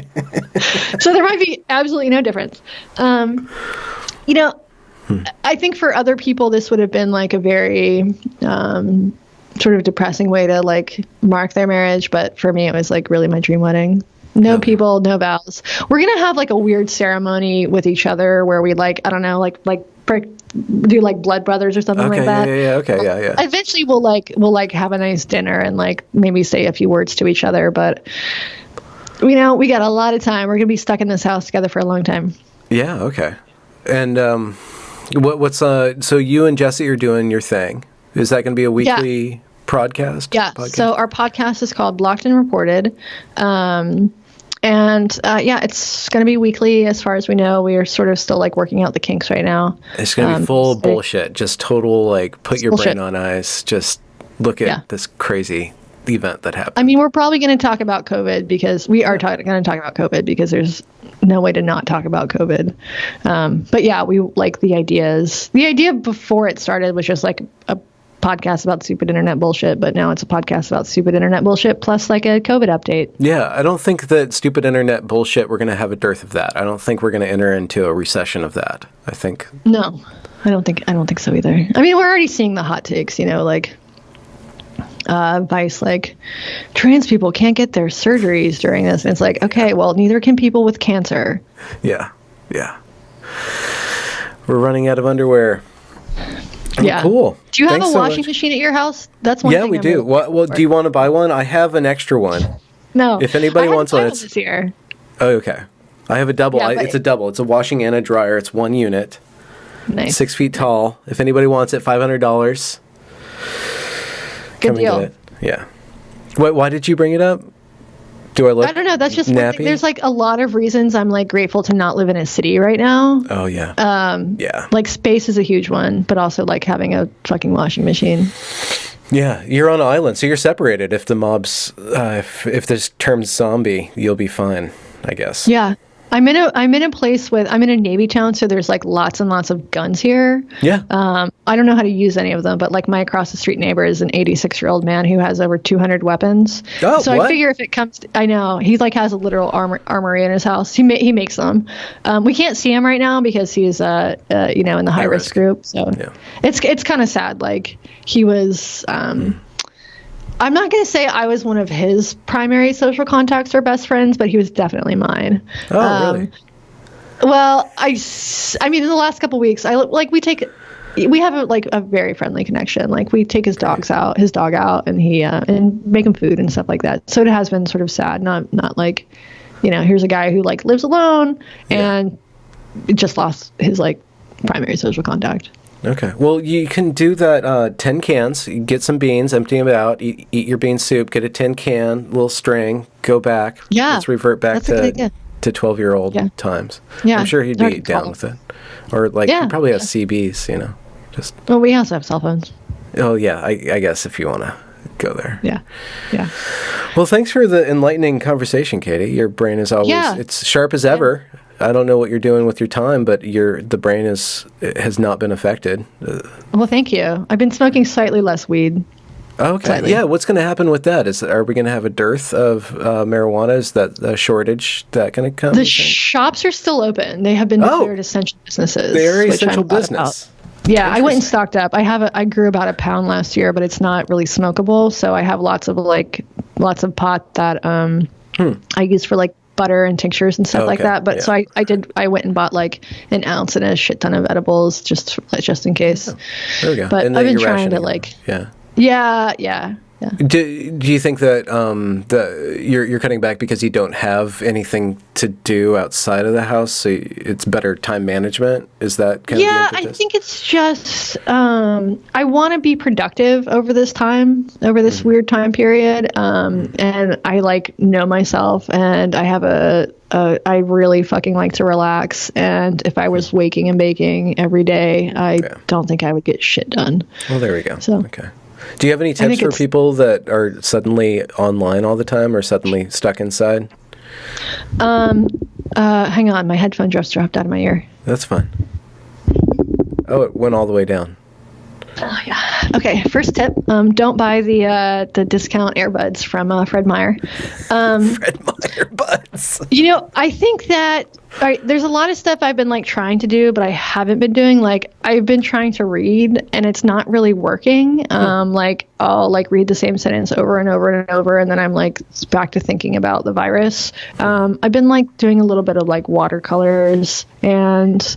there might be absolutely no difference. I think for other people this would have been a very sort of depressing way to mark their marriage, but for me it was really my dream wedding. No people, no vows. We're gonna have a weird ceremony with each other where we I don't know do blood brothers or something like that. Yeah. Eventually we'll have a nice dinner and maybe say a few words to each other, but we got a lot of time. We're going to be stuck in this house together for a long time. Yeah. Okay. And so you and Jesse are doing your thing. Is that going to be a weekly podcast? Yeah. So our podcast is called Blocked and Reported. It's going to be weekly as far as we know. We are sort of still like working out the kinks right now. It's going to be full of bullshit. Just total, like, put your brain on ice. Just look at this crazy event that happened. I mean, we're probably going to talk about COVID because we are going to talk about COVID because there's no way to not talk about COVID. But yeah, we like the ideas. The idea before it started was just like a podcast about stupid internet bullshit, but now it's a podcast about stupid internet bullshit plus like a COVID update. Yeah, I don't think that stupid internet bullshit, we're going to have a dearth of that. I don't think we're going to enter into a recession of that. I think. No, I don't think so either. I mean, we're already seeing the hot takes, like Vice, like trans people can't get their surgeries during this. And it's like, okay, well, neither can people with cancer. Yeah. We're running out of underwear. Yeah. Cool. Do you have a washing machine at your house? That's one thing. Yeah, we do. Well, do you want to buy one? I have an extra one. No. If anybody wants one, it's this year. Oh, okay. I have a double. Yeah, it's a double. It's a washing and a dryer. It's one unit. Nice. 6 feet tall. If anybody wants it, $500. Good deal. Get it. Yeah. Why did you bring it up? Do I look? I don't know. That's just nappy? There's like a lot of reasons I'm like grateful to not live in a city right now. Oh yeah. Yeah. Like space is a huge one, but also like having a fucking washing machine. Yeah, you're on an island, so you're separated. If the mobs, if this term's zombie, you'll be fine, I guess. Yeah. I'm in a Navy town, so there's like lots and lots of guns here. Yeah. I don't know how to use any of them, but like my across the street neighbor is an 86-year-old man who has over 200 weapons. Oh, so I figure if it comes to, I know he like has a literal armory in his house. He makes them. We can't see him right now because he's in the high risk group. So it's kind of sad. Like he was. I'm not going to say I was one of his primary social contacts or best friends, but he was definitely mine. Oh, really? Well, I mean, in the last couple of weeks, we have a very friendly connection. Like we take his dog out, and and make him food and stuff like that. So it has been sort of sad. Not like, here's a guy who like lives alone and just lost his like primary social contact. Okay. Well, you can do that 10 cans. You get some beans, empty them out, eat your bean soup, get a tin can, little string, go back. Yeah. Let's revert back to 12-year-old times. Yeah. I'm sure he'd be down with it. Or like he probably has CBs, just. Well, we also have cell phones. Oh, yeah. I guess if you want to go there. Yeah. Yeah. Well, thanks for the enlightening conversation, Katie. Your brain is always it's sharp as ever. I don't know what you're doing with your time, but the brain has not been affected. Well, thank you. I've been smoking slightly less weed. Okay. Slightly. Yeah. What's going to happen with that? Are we going to have a dearth of marijuana? Is that a shortage that going to come? The shops are still open. They have been declared essential businesses. Very essential business. Yeah, I went and stocked up. I grew about a pound last year, but it's not really smokable. So I have lots of pot that I use for like butter and tinctures and stuff like that. But so I went and bought like an ounce and a shit ton of edibles just in case. Oh, there we go. But I've been trying to Yeah. Do you think that you're cutting back because you don't have anything to do outside of the house, so it's better time management? Is that kind of the impetus? I think it's just I want to be productive over this weird time period, and I like know myself, and I have I really fucking like to relax, and if I was waking and baking every day, I don't think I would get shit done. Well, there we go. So. Okay. Do you have any tips for people that are suddenly online all the time or suddenly stuck inside? Hang on. My headphone just dropped out of my ear. That's fine. Oh, it went all the way down. Oh, yeah. Okay. First tip. Don't buy the discount earbuds from Fred Meyer. Fred Meyer buds. I think that there's a lot of stuff I've been like trying to do, but I haven't been doing. Like I've been trying to read, and it's not really working. Like I'll like read the same sentence over and over and over, and then I'm like back to thinking about the virus. I've been like doing a little bit of like watercolors and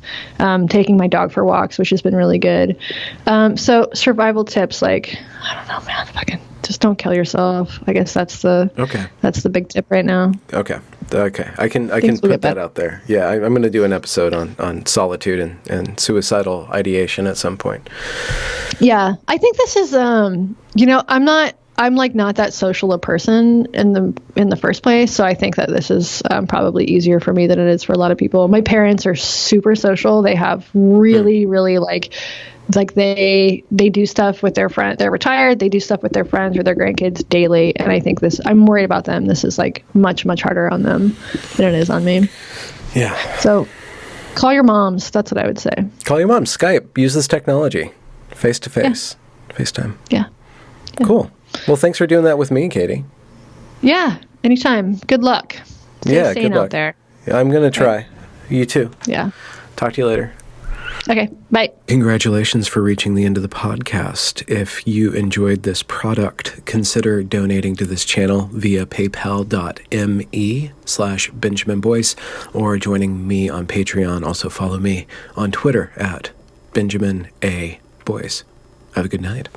taking my dog for walks, which has been really good. So survival tips, like I don't know, man, fucking just don't kill yourself. I guess that's the big tip right now. Okay. I can put that out there. Yeah, I'm going to do an episode on solitude and suicidal ideation at some point. Yeah, I think this is I'm like not that social a person in the first place, so I think that this is probably easier for me than it is for a lot of people. My parents are super social. They have really like they do stuff with their friends. They're retired. They do stuff with their friends or their grandkids daily. And I think I'm worried about them. This is like much, much harder on them than it is on me. Yeah. So call your moms. That's what I would say. Call your mom. Skype. Use this technology. Face to face. FaceTime. Yeah. Cool. Well, thanks for doing that with me, Katie. Yeah. Anytime. Good luck. Stay sane out there. Yeah, I'm going to try. Right. You too. Yeah. Talk to you later. Okay, bye. Congratulations for reaching the end of the podcast. If you enjoyed this product, consider donating to this channel via paypal.me/Benjamin Boyce or joining me on Patreon. Also follow me on Twitter at Benjamin A. Boyce. Have a good night.